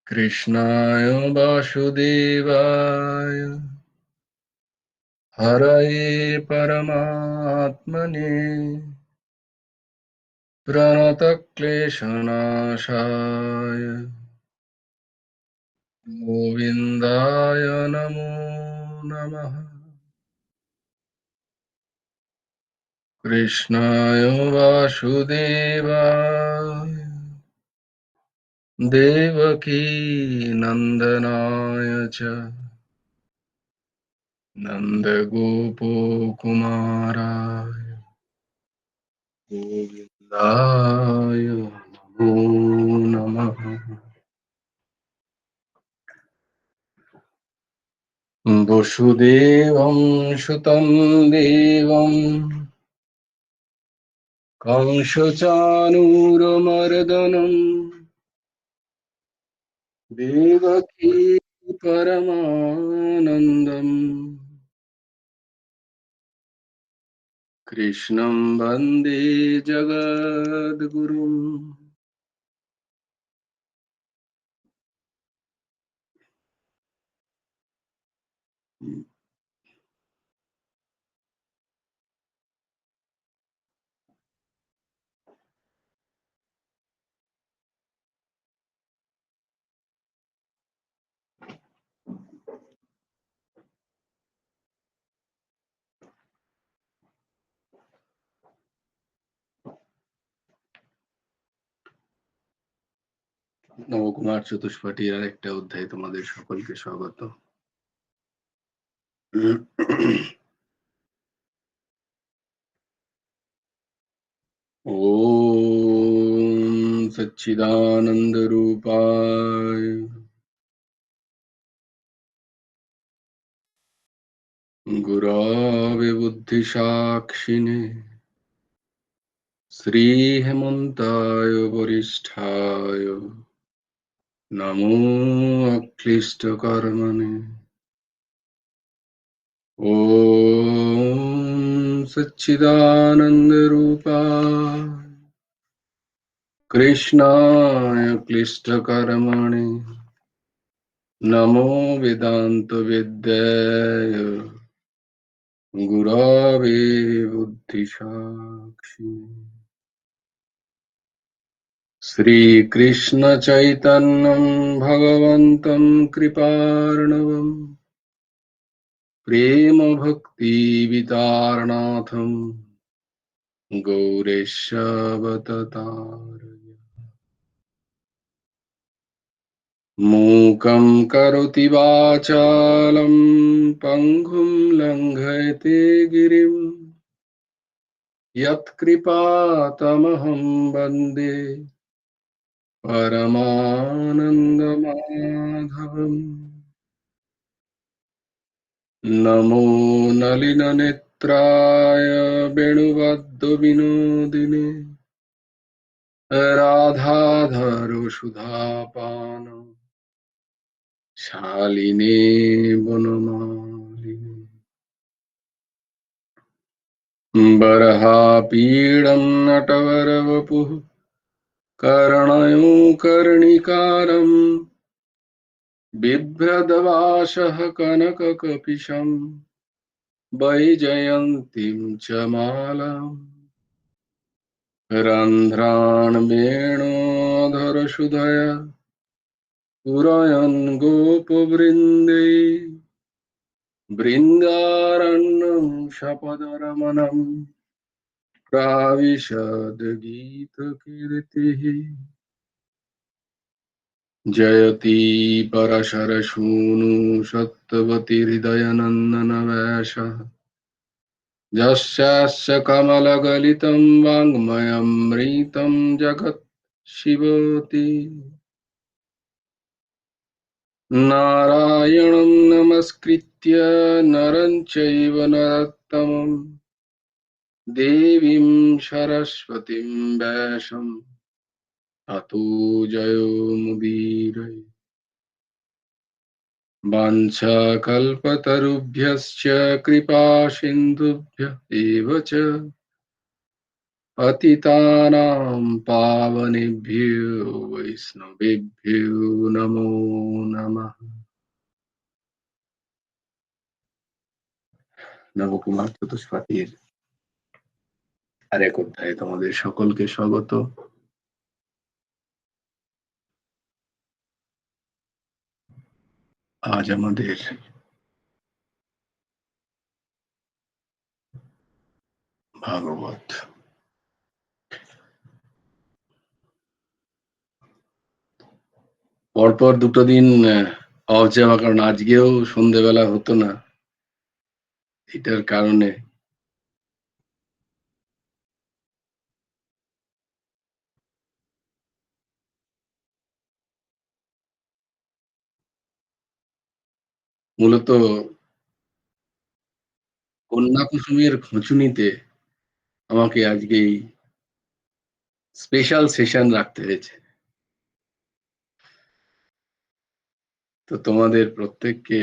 कृष्णाय वासुदेवाय हरये परमात्मने प्रणतक्लेशनाशाय गोविन्दाय नमो नमः। कृष्णाय वासुदेवाय देवकी नन्दनाय च नन्दगोपकुमाराय गोविन्दाय नमो नमः। वसुदेवं सुतं देवं कंसचाणूरमर्दनं देवकी परमानन्दम् कृष्णं वन्दे जगद्गुरुम्। নবকুমার চতুষ্পাঠীর আর একটা অধ্যায় তোমাদের সকলকে স্বাগত। ओम सच्चिदानंद रूपाय गुरवे बुद्धिसाक्षिणे श्री हेमंताय वरिष्ठाय नमो अक्लिष्टकर्मणे। ओम सच्चिदानंद रूपाय कृष्णाय क्लिष्टकर्मणे नमो वेदांत विद्याय गुरवे बुद्धिसाक्षिणे। श्रीकृष्ण चैतन्यं भगवन्तं कृपार्णवं प्रेम भक्ति वितारणाथं गौरेशवततारय। मूकं करोति वाचालं पङ्गुं लङ्घयते गिरिं यत्कृपातमहं वन्दे परमानन्दमाधवम्। नमो नलिननेत्राय वेणुवद्दविनोदिने राधाधरसुधापान शालिने वनमालिने बर्हापीडं नटवरवपुः कर्णयो कर्णिकारम् बिभ्रदवासः कनककपिशं वैजयन्तीं च मालाम् रन्ध्रान् वेणोधरसुधया पुरयन् गोपवृन्दै बृन्दारण्यं शपदरमणं प्राविशद्गीतकीर्तिः। जयति परशरसूनु सत्तवती हृदयनन्दनवेशः यस्यास्य कमलगलितं वाङ्मयमृतं जगत् शिवति। नारायणं नमस्कृत्य नरं चैव नरोत्तमं देवीं सरस्वतीं व्यासं ततो जयोमुदीरये। वाञ्छाकल्पतरुभ्यश्च कृपा सिन्धुभ्य एव च पतितानां पावनेभ्यो वैष्णवेभ्यो नमो नमः। নবকুমার চতুষ্পাঠীর আরেক অধ্যায়ে তোমাদের সকলকে স্বাগত। আজ আমাদের ভাগবত পরপর দুটো দিন অফ যাওয়া, কারণ আজকেও সন্ধেবেলা হতো না। এটার কারণে মূলত কন্যা কুসুমের খোঁচুনিতে আমাকে আজকে এই স্পেশাল সেশন রাখতে হয়েছে। তো তোমাদের প্রত্যেককে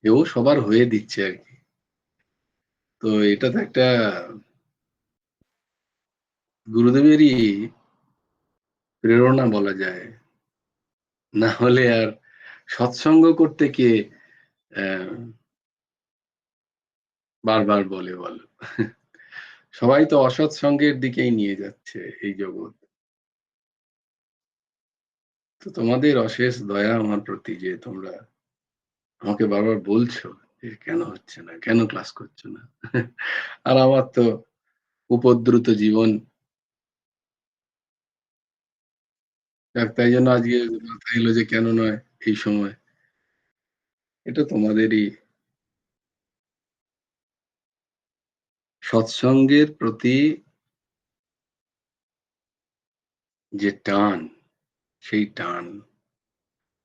এও সবার হয়ে দিচ্ছে আর কি। তো এটা তো একটা গুরুদেবেরই প্রেরণা বলা যায়। না হলে আর সৎসঙ্গ করতে কে বারবার বলে বলো? সবাই তো অসৎসঙ্গের দিকেই নিয়ে যাচ্ছে এই জগৎ। তো তোমাদের অশেষ দয়া আমার প্রতি যে তোমরা আমাকে বারবার বলছো যে কেন হচ্ছে না, কেন ক্লাস করছো না। আর আমার তো উপদ্রুত জীবন, তাই জন্য আজকে মাথায় এলো যে কেন নয় এই সময়। এটা তোমাদেরই সৎসঙ্গের প্রতি যে টান, সেই টান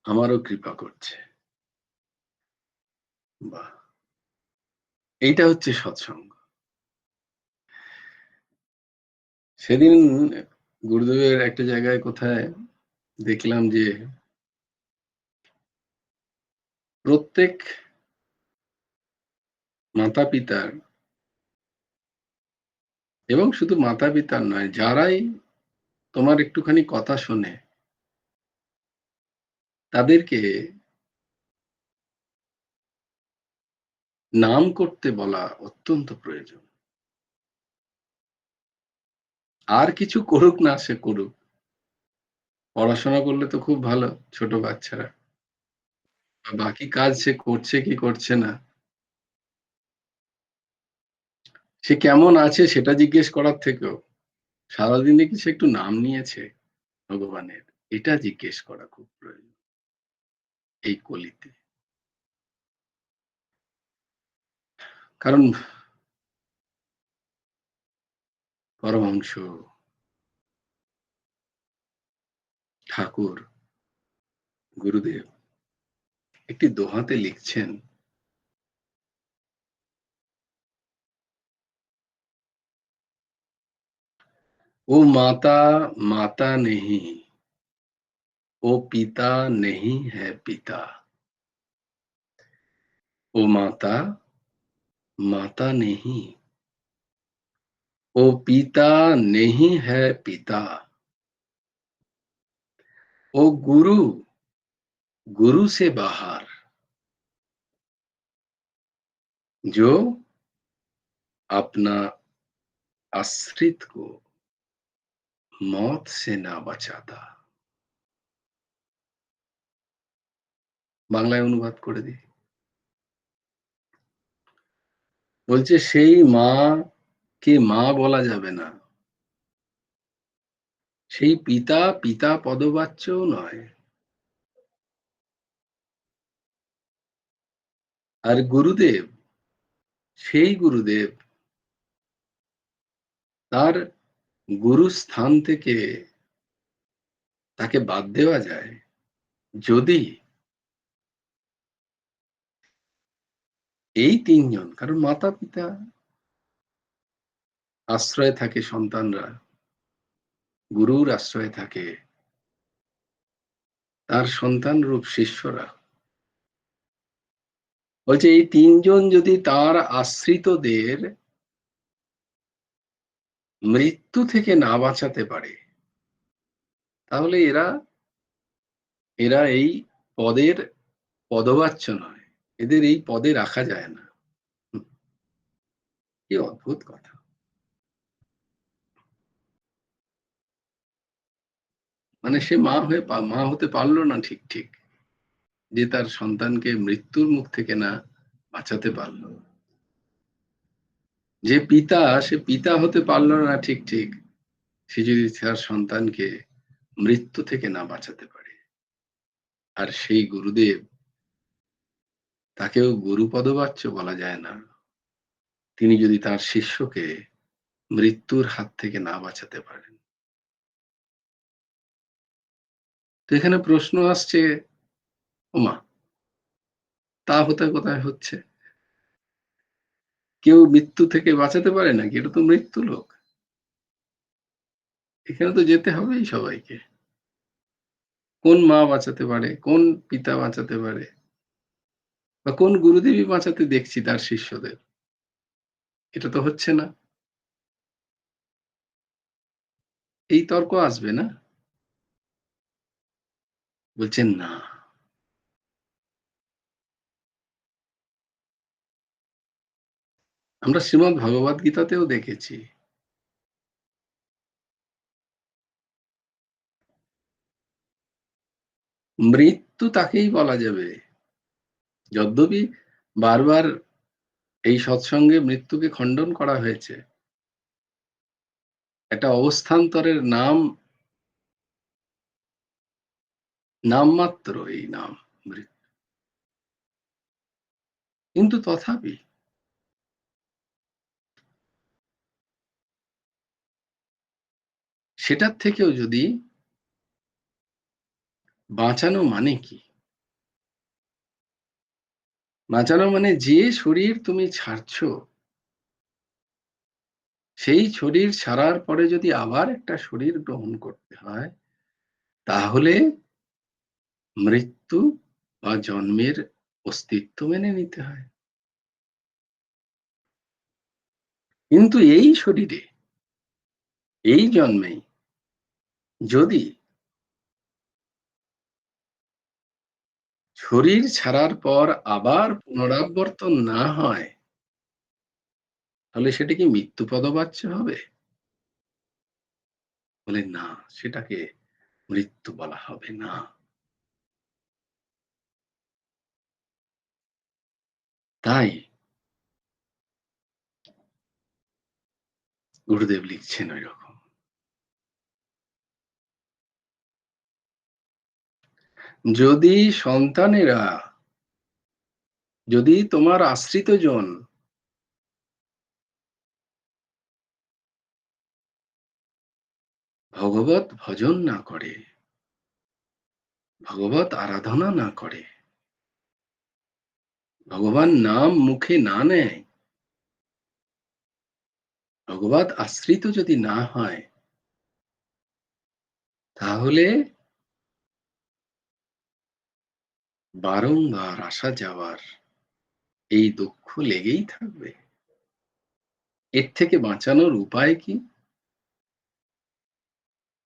আমারও কৃপা করছে। বাহ! এইটা হচ্ছে সৎসঙ্গ। সেদিন গুরুদেবের একটা জায়গায় কোথায় দেখলাম যে প্রত্যেক মাতা-পিতার, এবং শুধু মাতা-পিতার নয়, যারাই তোমার একটুখানি কথা শোনে, তাদেরকে নাম করতে বলা অত্যন্ত প্রয়োজন। আর কিছু করুক না সে করুক। পড়াশোনা করলে তো খুব ভালো, ছোট বাচ্চারা। বাকি কাজ সে করছে কি করছে না, সে কেমন আছে সেটা জিজ্ঞেস করার থেকেও সারাদিনে কি সে একটু নাম নিয়েছে ভগবানের, এটা জিজ্ঞেস করা খুব প্রয়োজন এই কলিতে। কারণ পরমহংস ঠাকুর গুরুদেব একটি দোহাতে লিখছেন, ও মাতা মাতা নেহি, ও পিতা নেহি হ্যায় পিতা। ও মাতা माता नहीं, ओ पिता नहीं है पिता। ओ गुरु गुरु से बाहर, जो अपना आश्रित को मौत से ना बचाता। বাংলায় অনুবাদ করে দিই। বলছে সেই মা কে মা বলা যাবে না, সেই পিতা পিতা পদবাচ্যও নয়। আর গুরুদেব সেই গুরুদেব, তার গুরুস্থান থেকে তাকে বাদ দেওয়া যায় যদি এই তিনজন, কারণ মাতা পিতা আশ্রয়ে থাকে সন্তানরা, গুরুর আশ্রয়ে থাকে তার সন্তান রূপ শিষ্যরা। বলছে এই ৩ জন যদি তার আশ্রিতদের মৃত্যু থেকে না বাঁচাতে পারে, তাহলে এরা এই পদের পদবাচ্য নয়। এদের এই পদে রাখা যায় না। হুম, কি অদ্ভুত কথা! মানে সে মা হতে পারল না ঠিক। যে তার সন্তানকে মৃত্যুর মুখ থেকে না বাঁচাতে পারল। যে পিতা সে পিতা হতে পারল না ঠিক। সে যদি তার সন্তানকে মৃত্যু থেকে না বাঁচাতে পারে। আর সেই গুরুদেব, তাকেও গুরুপদবাচ্য বলা যায় না। তিনি যদি তার শিষ্যকে মৃত্যুর হাত থেকে না বাঁচাতে পারেন। তো এখানে প্রশ্ন আসছে, ওমা! তা হতে কোথায় হচ্ছে? কেউ মৃত্যু থেকে বাঁচাতে পারে নাকি? এটা তো মৃত্যু লোক। এখানে তো যেতে হবেই সবাইকে। কোন মা বাঁচাতে পারে? কোন পিতা বাঁচাতে পারে? বা কোন গুরুদেবই বাঁচাতে দেখছি তার শিষ্যদের? এটা তো হচ্ছে না। এই তর্ক আসবে না? বলছেন না। আমরা শ্রীমদ ভগবদ্ গীতাতেও দেখেছি। মৃত্যু তাকেই বলা যাবে। যদ্যপি বারবার এই সৎসঙ্গে মৃত্যুকে খণ্ডন করা হয়েছে। একটা অবস্থান্তরের নামমাত্র এই নাম মৃত্যু। কিন্তু তথাপি সেটার থেকেও যদি বাঁচানো মানে কি? বাঁচানো মানে যে শরীর তুমি ছাড়ছো, সেই শরীর ছাড়ার পরে যদি আবার একটা শরীর গ্রহণ করতে হয়, তাহলে মৃত্যু বা জন্মের অস্তিত্ব মেনে নিতে হয়। কিন্তু এই শরীরে, এই জন্মেই যদি শরীর ছাড়ার পর আবার পুনরাবর্তন না হয়, তাহলে সেটা কি মৃত্যু পদবাচ্য হবে? বলে না, সেটাকে মৃত্যু বলা হবে না। তাই গুরুদেব লিখছেন ঐরকম। যদি সন্তানেরা, যদি তোমার আশ্রিত জন ভগবত ভজন না করে, ভগবত আরাধনা না করে, ভগবান নাম মুখে না নেয়, ভগবত আশ্রিত যদি না হয়, তাহলে বারংবার আসা যাওয়ার এই দুঃখ লেগেই থাকবে। এর থেকে বাঁচানোর উপায় কি?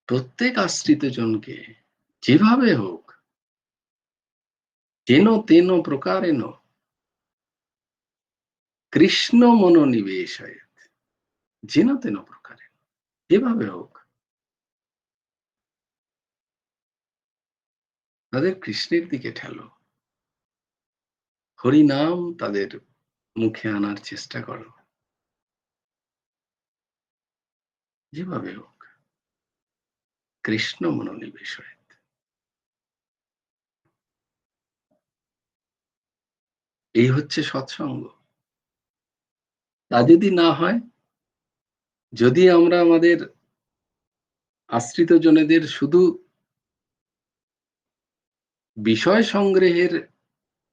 প্রত্যেক আশ্রিত জনকে যেভাবে হোক, যেন তেন প্রকারেণ কৃষ্ণ মনোনিবেশায়, যেন তেন প্রকারে, যেভাবে হোক তাদের কৃষ্ণের দিকে ঠেলো। হরিনাম তাদের মুখে আনার চেষ্টা করো। যেভাবে হোক কৃষ্ণ মনোনিবেশায়। এই হচ্ছে সৎসঙ্গ। তা যদি না হয়, যদি আমরা আমাদের আশ্রিত জনেদের শুধু বিষয় সংগ্রহের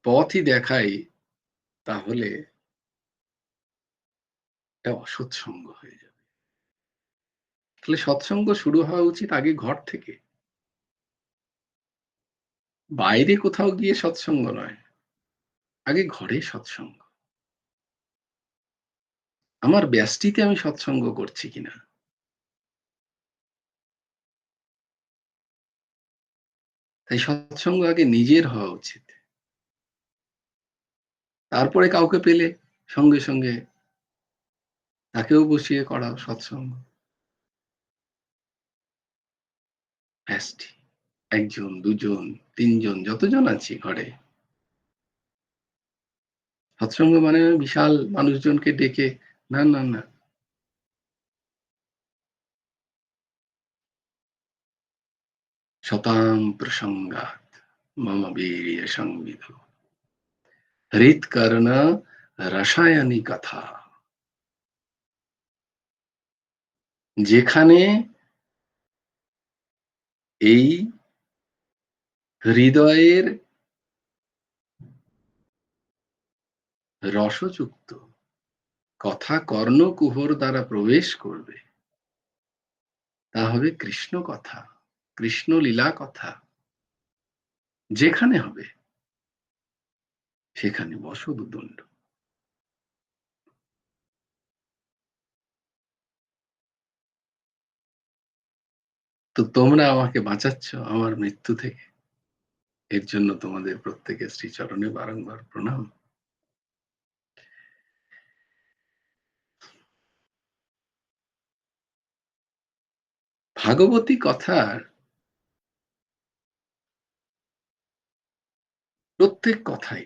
পথই দেখাই, তাহলে এটা অসৎসঙ্গ হয়ে যাবে। তাহলে সৎসঙ্গ শুরু হওয়া উচিত আগে ঘর থেকে। বাইরে কোথাও গিয়ে সৎসঙ্গ নয়। আগে ঘরে সৎসঙ্গ। আমার ব্যষ্টিতে আমি সৎসঙ্গ করছি কিনা। তাই সৎসঙ্গ আগে নিজের হওয়া উচিত। তারপরে কাউকে পেলে সঙ্গে, সঙ্গে তাকেও বসিয়ে করাও সৎসঙ্গ। ব্যষ্টি। ১ জন, ২ জন, ৩ জন যতজন আছি ঘরে। সৎসঙ্গ মানে বিশাল মানুষজনকে ডেকে না, না, না। শতাং প্রসঙ্গাৎ মম বীর্য সংবিদ হৃৎকর্ণ রসায়নী কথা। যেখানে এই হৃদয়ের রসযুক্ত কথা কর্ণকুহর দ্বারা প্রবেশ করবে, তা হবে কৃষ্ণ কথা, কৃষ্ণ লীলা কথা। যেখানে হবে সেখানে বসদ উদণ্ড। তো তোমরা আমাকে বাঁচাচ্ছ আমার মৃত্যু থেকে। এর জন্য তোমাদের প্রত্যেকের শ্রীচরণে বারংবার প্রণাম। ভাগবতী কথার প্রত্যেক কথাই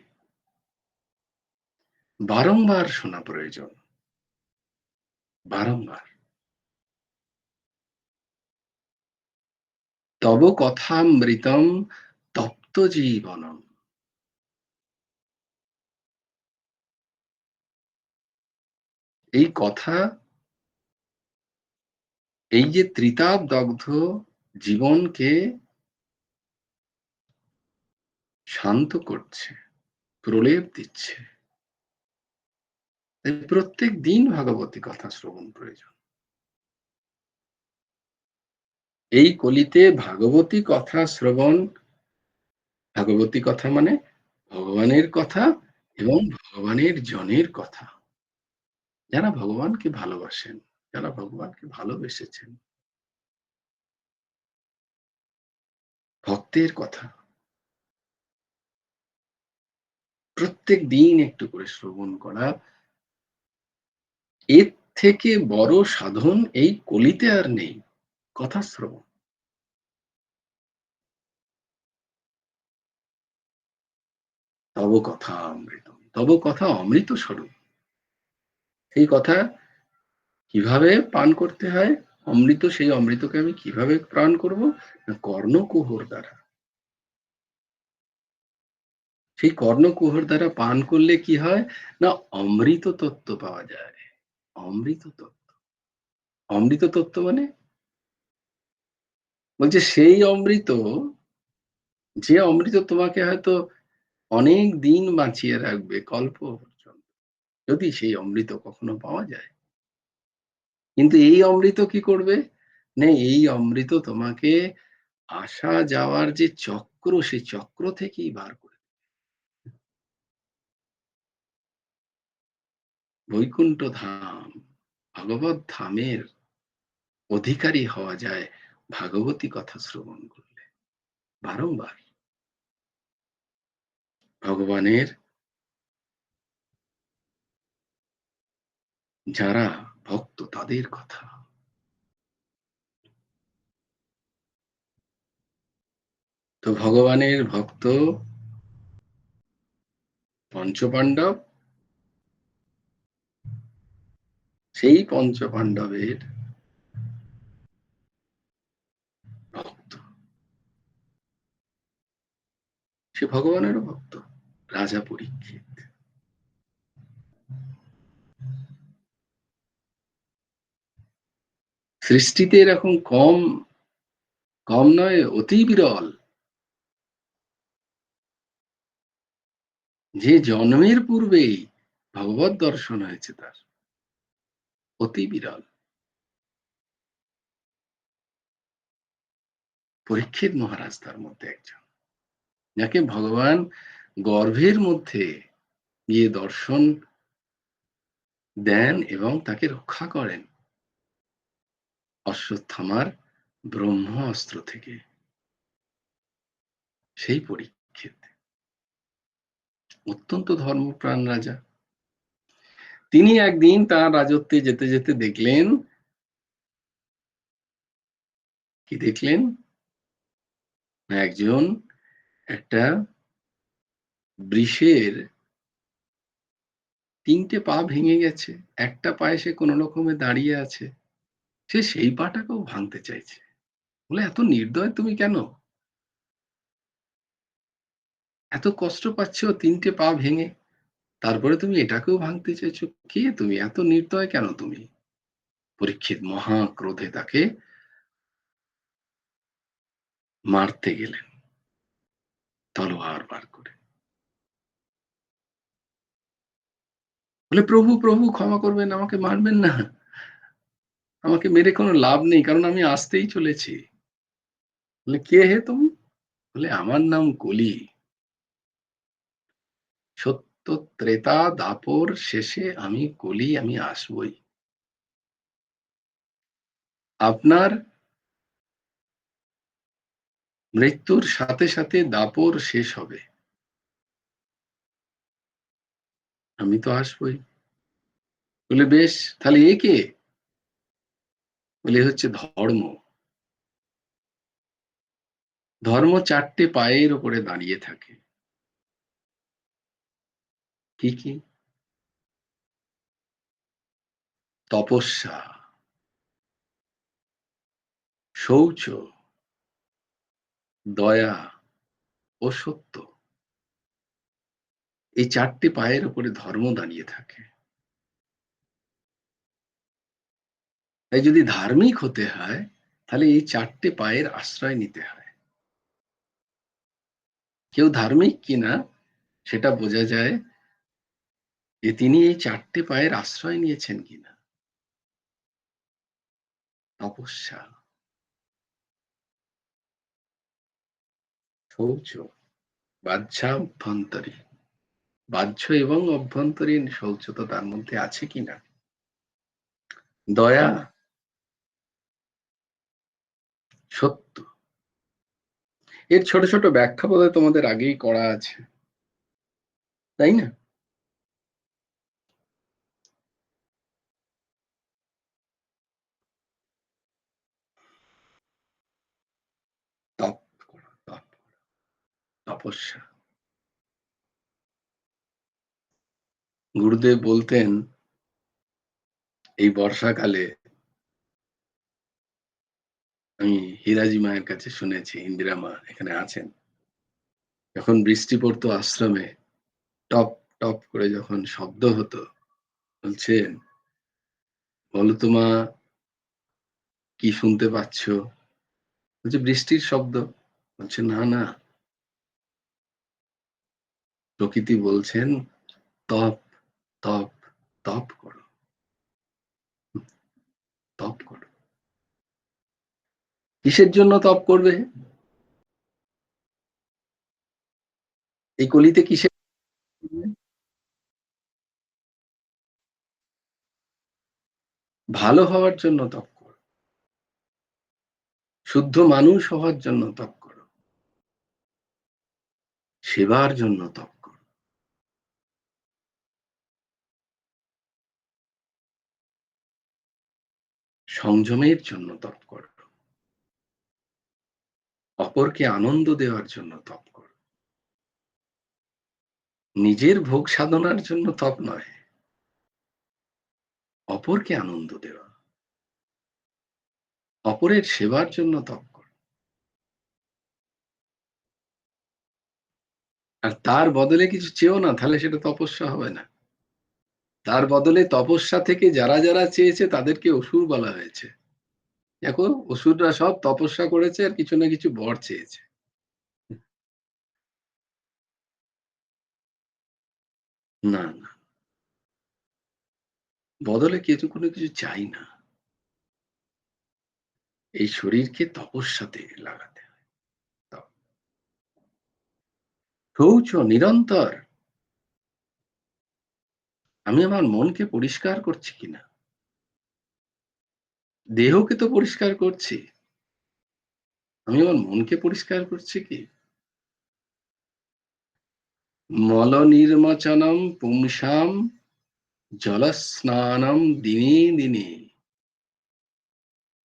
বারংবার শোনা প্রয়োজন। বারংবার। তব কথামৃতম তপ্ত জীবনম। এই কথা, এই যে ত্রিতাপ দগ্ধ জীবনকে শান্ত করছে, প্রলেপ দিচ্ছে। তাই প্রত্যেক দিন ভাগবতী কথা শ্রবণ প্রয়োজন। এই কলিতে ভাগবতী কথা শ্রবণ, ভাগবতী কথা মানে ভগবানের কথা এবং ভগবানের জনের কথা। যারা ভগবানকে ভালোবাসেন, যারা ভগবানকে ভালোবেসেছেন, ভক্তের কথা প্রত্যেক দিন একটু করে শ্রবণ করা, এর থেকে বড় সাধন এই কলিতে আর নেই। কথা শ্রবণ। তব কথা অমৃতম। তব কথা অমৃত স্বরূপ। সেই কথা কিভাবে পান করতে হয়? অমৃত, সেই অমৃতকে আমি কিভাবে পান করব? না কর্ণকুহর দ্বারা। সেই কর্ণকুহর দ্বারা পান করলে কি হয়? না অমৃত তত্ত্ব পাওয়া যায়। অমৃত তত্ত্ব। অমৃত তত্ত্ব মানে? বলছে সেই অমৃত, যে অমৃত তোমাকে হয়তো অনেক দিন বাঁচিয়ে রাখবে, কল্প পর্যন্ত। যদি সেই অমৃত কখনো পাওয়া যায়। কিন্তু এই অমৃত কি করবে? না এই অমৃত তোমাকে আসা যাওয়ার যে চক্র, সেই চক্র থেকেই বার করে। বৈকুণ্ঠ ধাম, ভগবত ধামের অধিকারী হওয়া যায় ভাগবতী কথা শ্রবণ করলে। বারংবার ভগবানের যারা ভক্ত তাদের কথা। তো ভগবানের ভক্ত পঞ্চপাণ্ডব, সেই পঞ্চপাণ্ডবের ভক্ত, সে ভগবানেরও ভক্ত, রাজা পরীক্ষিত। সৃষ্টিতে এরকম কম, কম নয় অতি বিরল, যে জন্মের পূর্বেই ভগবত দর্শন হয়েছে তার। অতি বিরল। পরীক্ষিত মহারাজ তার মধ্যে একজন, যাকে ভগবান গর্ভের মধ্যে গিয়ে দর্শন দেন এবং তাকে রক্ষা করেন অশ্বত্থামার ব্রহ্মাস্ত্র থেকে। সেই পরীক্ষিত অত্যন্ত ধর্মপ্রাণ রাজা। তিনি একদিন তার রাজত্বে যেতে যেতে দেখলেন, কি দেখলেন? একজন একটা বৃষের ৩ টে পা ভেঙে গেছে। একটা পায়ে সে কোন রকমে দাঁড়িয়ে আছে। সে সেই পাটাকেও ভাঙতে চাইছে। বলে, "এত নির্দয় তুমি কেন? এত কষ্ট পাচ্ছ ৩ টে পা ভেঙে। তারপরে তুমি এটাকেও ভাঙতে চাইছো? কে তুমি? এত নির্দয় কেন তুমি?" পরীক্ষিত মহা ক্রোধে তাকে মারতে গেলেন তলোয়ার বার করে। বলে, "প্রভু, প্রভু ক্ষমা করবেন, আমাকে মারবেন না। আমাকে মেরে কোন লাভ নেই, কারণ আমি আসতেই চলেছি।" বলে, "কে হে তুমি?" বলে, "আমার নাম কলি। সত্য, ত্রেতা, দাপর শেষে আমি কলি, আমি আসবই। আপনার মৃত্যুর সাথে, সাথে দাপর শেষ হবে। আমি তো আসবই।" বলে, "বেশ, তাহলে এ কে?" বলে, "এ হচ্ছে ধর্ম। ধর্ম ৪ টে পায়ের উপরে দাঁড়িয়ে থাকে।" কি, কি? তপস্যা, শৌচ, দয়া ও সত্য। এই ৪ টে পায়ের উপরে ধর্ম দাঁড়িয়ে থাকে। তাই যদি ধার্মিক হতে হয়, তাহলে এই ৪ টে পায়ের আশ্রয় নিতে হয়। কেউ ধার্মিক কিনা সেটা বোঝা যায় যে তিনি এই ৪ টে পায়ের আশ্রয় নিয়েছেন কিনা। তপস্যা, শৌচ, বাহ্যা অভ্যন্তরীণ। বাহ্য এবং অভ্যন্তরীণ শৌচতা তার মধ্যে আছে কিনা। দয়া, সত্য। এর ছোট, ছোট ব্যাখ্যা বোধহয় তোমাদের আগেই করা আছে। তাই না? তপ করা, তপস্যা। গুরুদেব বলতেন, এই বর্ষাকালে আমি হীরাজি মায়ের কাছে শুনেছি, ইন্দিরা মা এখানে আছেন। যখন বৃষ্টি পড়তো আশ্রমে, টপ, টপ করে যখন শব্দ হতো, বলছেন, "বলো তো মা, কি শুনতে পাচ্ছ?" বলছে, "বৃষ্টির শব্দ।" বলছে, "না, না, প্রকৃতি বলছেন, তপ, তপ, তপ করো, তপ করো।" কিসের জন্য তপ করবে? এই কলিতে কিসের করবে? ভালো হওয়ার জন্য তপ করো। শুদ্ধ মানুষ হওয়ার জন্য তপ করো। সেবার জন্য তপ করো। সংযমের জন্য তপ করো। অপরকে আনন্দ দেওয়ার জন্য তপ করো। নিজের ভোগ সাধনার জন্য তপ নয়, অপরকে আনন্দ দেওয়া, অপরের সেবার জন্য তপ করো। আর তার বদলে কিছু চেয়েও না, তাহলে সেটা তপস্যা হবে না। তার বদলে তপস্যা থেকে যারা, যারা চেয়েছে তাদেরকে অসুর বলা হয়েছে। দেখো, অসুররা সব তপস্যা করেছে আর কিছু না কিছু বর চেয়েছে। না, না, বদলে কিছু কোনো কিছু চাই না। এই শরীরকে তপস্যাতে লাগাতে হয়। তপ। শৌচ নিরন্তর আমি আমার মনকে পরিষ্কার করছি কিনা? দেহকে তো পরিষ্কার করছি। আমি আমার মনকে পরিষ্কার করছি কি? মলনির্মচনম পুংসাম জলস্নানম দিনে দিনে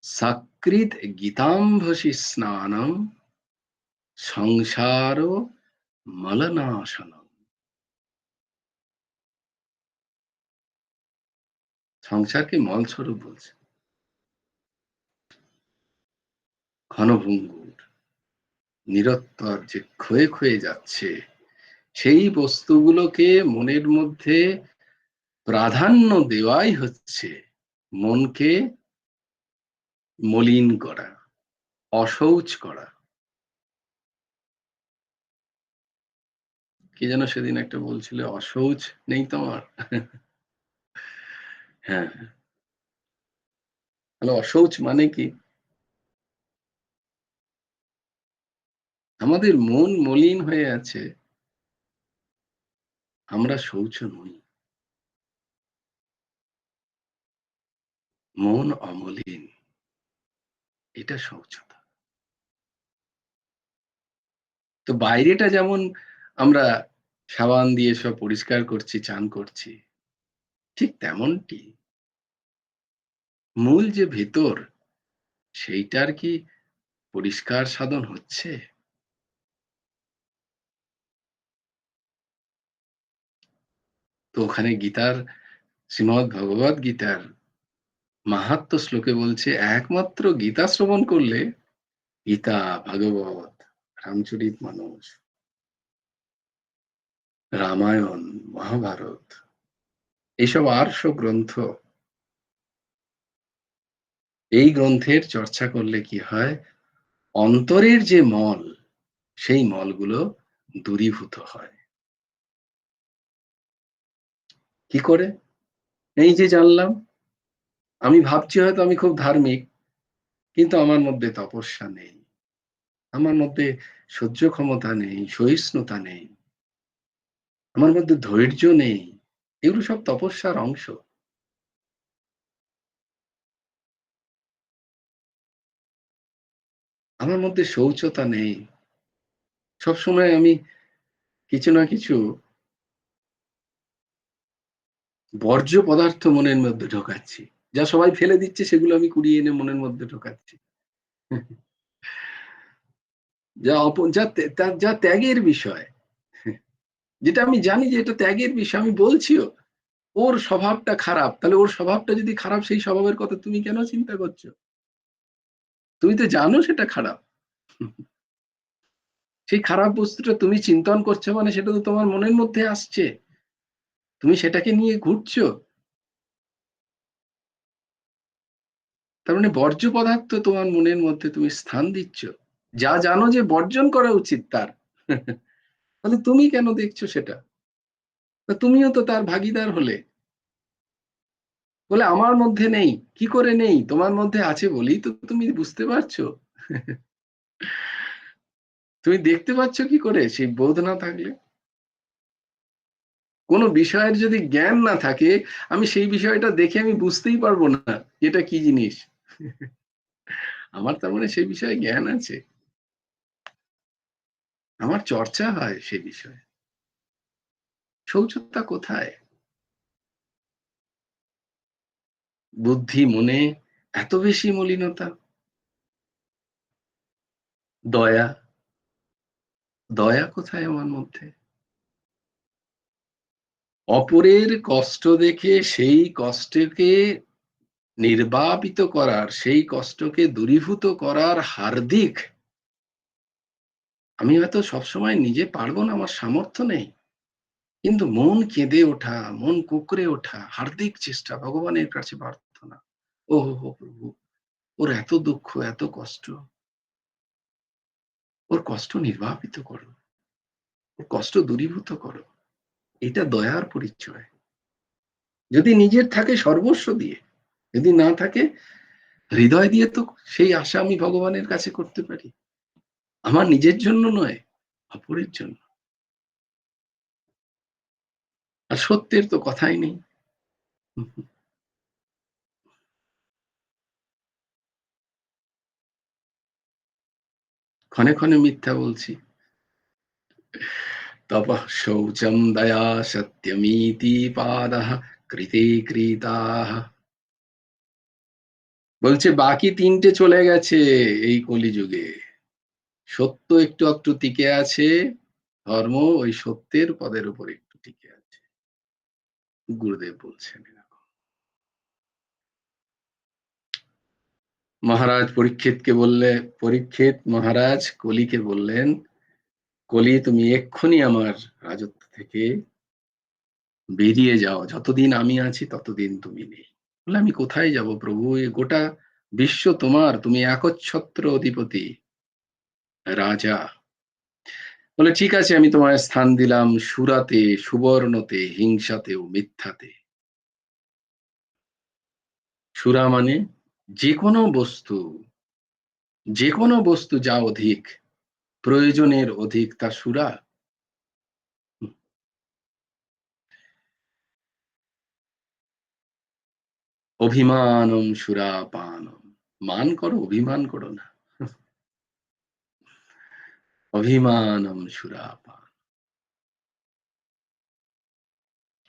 সকৃৎ গীতাম্ভসি স্নানম সংসার মলনাশনম। সংসারকে মলস্বরূপ বলছে। ক্ষণভঙ্গুর, নিরন্তর যে ক্ষয়ে ক্ষয়ে যাচ্ছে, সেই বস্তুগুলোকে মনের মধ্যে প্রাধান্য দেওয়াই হচ্ছে মনকে মলিন করা, অশৌচ করা। কে যেন সেদিন একটা বলছিল, "অশৌচ নেই তোমার?" হ্যাঁ, তাহলে অশৌচ মানে কি? আমাদের মন মলিন হয়ে আছে, আমরা শৌচ নই। মন অমলিন, এটা শৌচতা। তো বাইরেটা যেমন আমরা সাবান দিয়ে সব পরিষ্কার করছি, চান করছি, ঠিক তেমনটি মূল যে ভেতর, সেইটার কি পরিষ্কার সাধন হচ্ছে? তো ওখানে গীতার, শ্রীমদ্ ভগবৎ গীতার মাহাত্ম্য শ্লোকে বলছে, একমাত্র গীতা শ্রবণ করলে, গীতা, ভাগবত, রামচরিত মানস, রামায়ণ, মহাভারত, এইসব আর্ষ গ্রন্থ, এই গ্রন্থের চর্চা করলে কি হয়? অন্তরের যে মল, সেই মলগুলো দূরীভূত হয়। কি করে? এই যে জানলাম, আমি ভাবছি হয়তো আমি খুব ধার্মিক, কিন্তু আমার মধ্যে তপস্যা নেই। আমার মধ্যে সহ্য ক্ষমতা নেই, সহিষ্ণুতা নেই। আমার মধ্যে ধৈর্য নেই। এগুলো সব তপস্যার অংশ। আমার মধ্যে শৌচতা নেই। সবসময় আমি কিছু না কিছু বর্জ্য পদার্থ মনের মধ্যে ঢোকাচ্ছি। যা সবাই ফেলে দিচ্ছে সেগুলো আমি কুড়িয়ে এনে মনের মধ্যে ঢোকাচ্ছি। যা ত্যাগের বিষয়। যেটা আমি জানি যে এটা ত্যাগের বিষয়, আমি বলছিও। ওর স্বভাবটা খারাপ। তাহলে ওর স্বভাবটা যদি খারাপ, সেই স্বভাবের কথা তুমি কেন চিন্তা করছো? তুমি তো জানো সেটা খারাপ। সেই খারাপ বস্তুটা তুমি চিন্তন করছো মানে সেটা তো তোমার মনের মধ্যে আসছে। তুমি সেটাকে নিয়ে ঘুরছো। তার মানে বর্জ্য পদার্থ তোমার মনের মধ্যে তুমি স্থান দিচ্ছ। যা জানো যে বর্জন করা উচিত তার। তাহলে তুমি কেন দেখছো সেটা? তা তুমিও তো তার ভাগীদার হলে। বলে আমার মধ্যে নেই। কি করে নেই? তোমার মধ্যে আছে বলেই তো তুমি বুঝতে পারছো। তুমি দেখতে পাচ্ছ কি করে সেই বোধ না থাকলে? কোন বিষয়ের যদি জ্ঞান না থাকে, আমি সেই বিষয়টা দেখে আমি বুঝতেই পারবো না এটা কি জিনিস। আমার তার মানে সেই বিষয়ে জ্ঞান আছে। আমার চর্চা হয় সে বিষয়ে। শৌচতা কোথায়? বুদ্ধি, মনে এত বেশি মলিনতা। দয়া, দয়া কোথায় আমার মধ্যে? অপরের কষ্ট দেখে সেই কষ্টকে নির্বাপিত করার, সেই কষ্টকে দূরীভূত করার হার্দিক, আমি হয়তো সবসময় নিজে পারবো না, আমার সামর্থ্য নেই। কিন্তু মন কেঁদে ওঠা, মন কুঁকড়ে ওঠা, হার্দিক চেষ্টা, ভগবানের কাছে প্রার্থনা। ওহো প্রভু! ওর এত দুঃখ, এত কষ্ট, ওর কষ্ট নির্বাপিত করো, ওর কষ্ট দূরীভূত করো। এটা দয়ার পরিচয়। যদি নিজের থাকে সর্বস্ব দিয়ে, যদি না থাকে হৃদয় দিয়ে, তো সেই আশা আমি ভগবানের কাছে করতে পারি। আমার নিজের জন্য নয়, অপরের জন্য। আর সত্যের তো কথাই নেই। হুম, হুম। ক্ষণে, ক্ষণে মিথ্যা বলছি। তপঃ শৌচম দয়া সত্যমিতি পাদঃ কৃতে কৃতাঃ। বলছে বাকি ৩ টে চলে গেছে এই কলিযুগে। সত্য একটু আকটু টিকে আছে, ধর্ম ওই সত্যের পদের উপর একটু টিকে আছে। গুরুদেব বলছেন এরকম। মহারাজ পরীক্ষিতকে বললে, পরীক্ষিত মহারাজ কলিকে বললেন, কলি তুমি এক্ষুনি আমার রাজত্ব থেকে বেরিয়ে যাও। যতদিন আমি আছি ততদিন তুমি নেই। বললে, আমি কোথায় যাব প্রভু? এ গোটা বিশ্ব তোমার, তুমি একচ্ছত্র অধিপতি, রাজা। বলে ঠিক আছে, আমি তোমায় স্থান দিলাম সুরাতে, সুবর্ণতে, হিংসাতেও, মিথ্যাতে। সুরা মানে যেকোনো বস্তু, যেকোনো বস্তু যা অধিক, প্রয়োজনের অধিক তা সুরা। হুম, অভিমানম সুরাপানম। মান করো, অভিমান করো না। অভিমানম সুরাপান।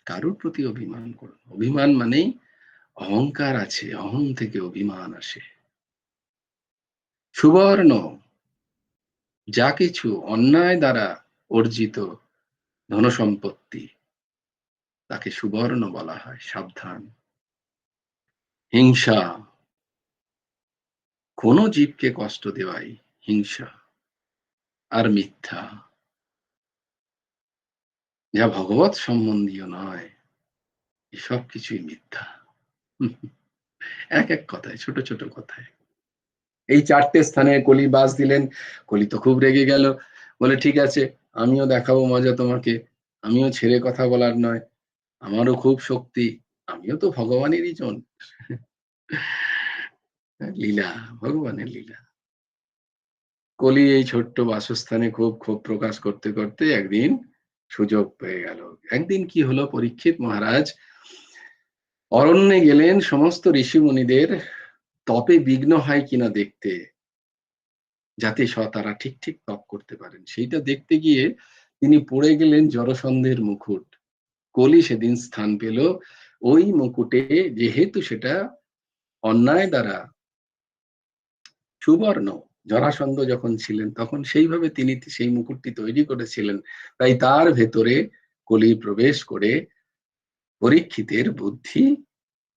কারোর প্রতি অভিমান করো না। অভিমান মানেই অহংকার আছে, অহং থেকে অভিমান আসে। সুবর্ণ, যা কিছু অন্যায় দ্বারা অর্জিত ধনসম্পত্তি তাকে সুবর্ণ বলা হয়, সাবধান। হিংসা, কোন জীবকে কষ্ট দেওয়াই হিংসা। আর মিথ্যা, যা ভগবৎ সম্বন্ধীয় নয়, এসব কিছুই মিথ্যা। হুম, এক এক কথায়, ছোট ছোট কথায়। এই ৪ টে স্থানে কলি বাস দিলেন। কলি তো খুব রেগে গেল। বলে ঠিক আছে, আমিও দেখাবো মজা তোমাকে। আমিও ছেড়ে কথা বলার নয়। আমারও খুব শক্তি। আমিও তো ভগবানেরই জন। লীলা, ভগবানের লীলা। কলি এই ছোট্ট বাসস্থানে খুব ক্ষোভ প্রকাশ করতে করতে একদিন সুযোগ পেয়ে গেল। একদিন কি হলো, পরীক্ষিত মহারাজ অরণ্যে গেলেন সমস্ত ঋষিমুনিদের তপে বিঘ্ন হয় কিনা দেখতে, যাতে তারা ঠিক ঠিক তপ করতে পারেন। সেইটা দেখতে গিয়ে তিনি পড়ে গেলেন জরাসন্ধের মুকুট। কলি সেদিন স্থান পেল ওই মুকুটে, যেহেতু সেটা অন্যায় দ্বারা সুবর্ণ। জরাসন্ধ যখন ছিলেন তখন সেইভাবে তিনি সেই মুকুটটি তৈরি করেছিলেন। তাই তার ভেতরে কলি প্রবেশ করে পরীক্ষিতের বুদ্ধি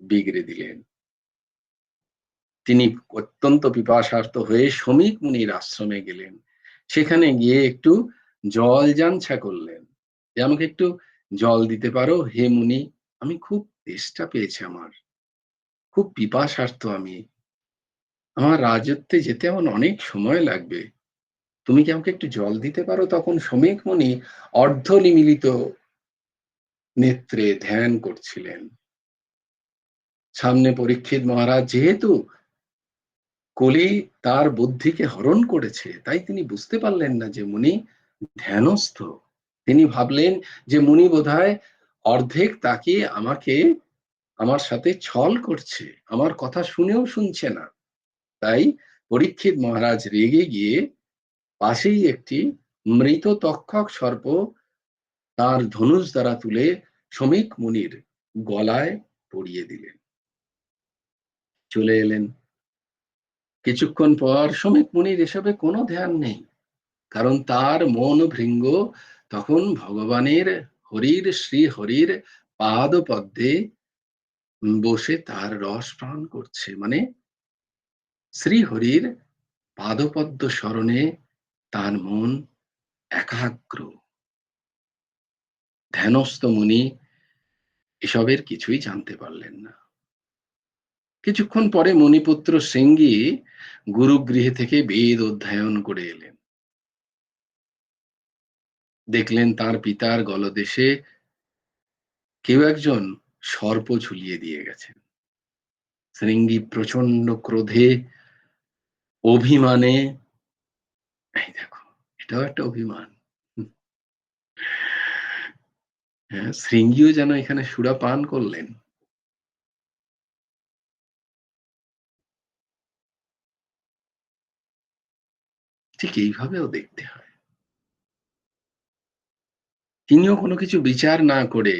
বিগড়ে দিলেন। তিনি অত্যন্ত পিপাসার্ত হয়ে শমীক মুনির আশ্রমে গেলেন। সেখানে গিয়ে একটু জল যাঞ্ছা করলেন, যে আমাকে একটু জল দিতে পারো হে মুনি, আমি খুব তেষ্টা পেয়েছে, আমার খুব পিপাসার্ত আমি, আমার রাজত্বে যেতে আমার অনেক সময় লাগবে, তুমি কি আমাকে একটু জল দিতে পারো? তখন শমীক মুনি অর্ধনিমীলিত নেত্রে ধ্যান করছিলেন। সামনে পরীক্ষিত মহারাজ, যেহেতু কলি তার বুদ্ধিকে হরণ করেছে, তাই তিনি বুঝতে পারলেন না যে মুনি ধ্যানস্থ। তিনি ভাবলেন যে মুনি বোধহয় অর্ধেক তাকিয়ে আমাকে, আমার সাথে ছল করছে, আমার কথা শুনেও শুনছে না। তাই পরীক্ষিত মহারাজ রেগে গিয়ে পাশেই একটি মৃত তক্ষক সর্প তার ধনুষ দ্বারা তুলে শমীক মুনির গলায় পরিয়ে দিলেন। চলে এলেন। কিছুক্ষণ পর শমীক মুনির এসবে কোনো ধ্যান নেই, কারণ তার মন ভৃঙ্গ তখন ভগবানের, হরির, শ্রী হরির পাদ পদ্মে বসে তার রস পান করছে। মানে শ্রী হরির পাদপদ্ম স্মরণে তার মন একাগ্র। ধ্যানস্থ মুনি এসবের কিছুই জানতে পারলেন না। কিছুক্ষণ পরে মণিপুত্র শৃঙ্গী গুরুগৃহে থেকে বেদ অধ্যয়ন করে এলেন। দেখলেন তার পিতার গলদেশে কেউ একজন সর্প ঝুলিয়ে দিয়ে গেছেন। শৃঙ্গী প্রচন্ড ক্রোধে, অভিমানে, এই দেখো, এটাও একটা অভিমান। হ্যাঁ, শৃঙ্গিও যেন এখানে সুরাপান করলেন। ঠিক এইভাবেও দেখতে হয়। তিনিও কোনো কিছু বিচার না করে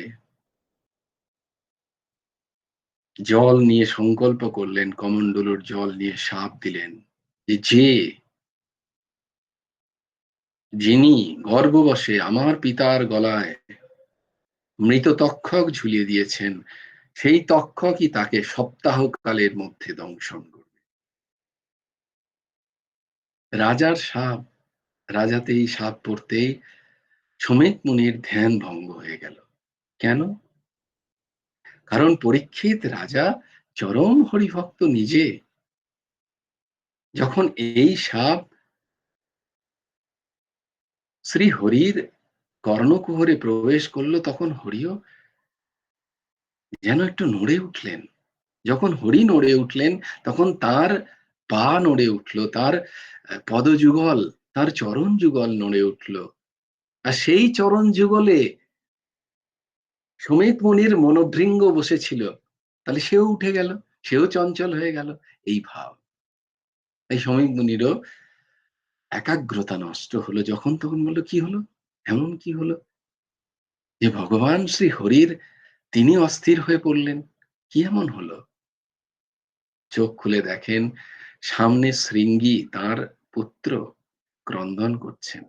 জল নিয়ে সংকল্প করলেন, কমণ্ডলুর জল নিয়ে শাপ দিলেন। যে যিনি গর্ভবশে আমার পিতার গলায় মৃত তক্ষক ঝুলিয়ে দিয়েছেন, সেই তক্ষকই তাকে সপ্তাহকালের মধ্যে দংশন করবে। রাজার শাপ, রাজাতেই শাপ পড়তেই সমেত মুনির ধ্যান ভঙ্গ হয়ে গেল। কেন? কারণ পরীক্ষিত রাজা চরম হরিভক্ত নিজে। যখন এই শাপ শ্রীহরির কর্ণকুহরে প্রবেশ করল, তখন হরিও যেন একটু নড়ে উঠলেন। যখন হরি নড়ে উঠলেন, তখন তার পা নড়ে উঠল, তার পদযুগল, তার চরণ যুগল নড়ে উঠল। আর সেই চরণ যুগলে সমেত মুনির মনোভৃঙ্গ বসেছিল। তাহলে সেও উঠে গেল, সেও চঞ্চল হয়ে গেল। এই ভাব। এই সমেত মুনিরও একাগ্রতা নষ্ট হলো। যখন তখন বলল, কি হলো? এমন কি হলো যে ভগবান শ্রী হরির তিনি অস্থির হয়ে পড়লেন? কি এমন হলো? চোখ খুলে দেখেন সামনে শৃঙ্গী তার পুত্র ক্রন্দন করছেন।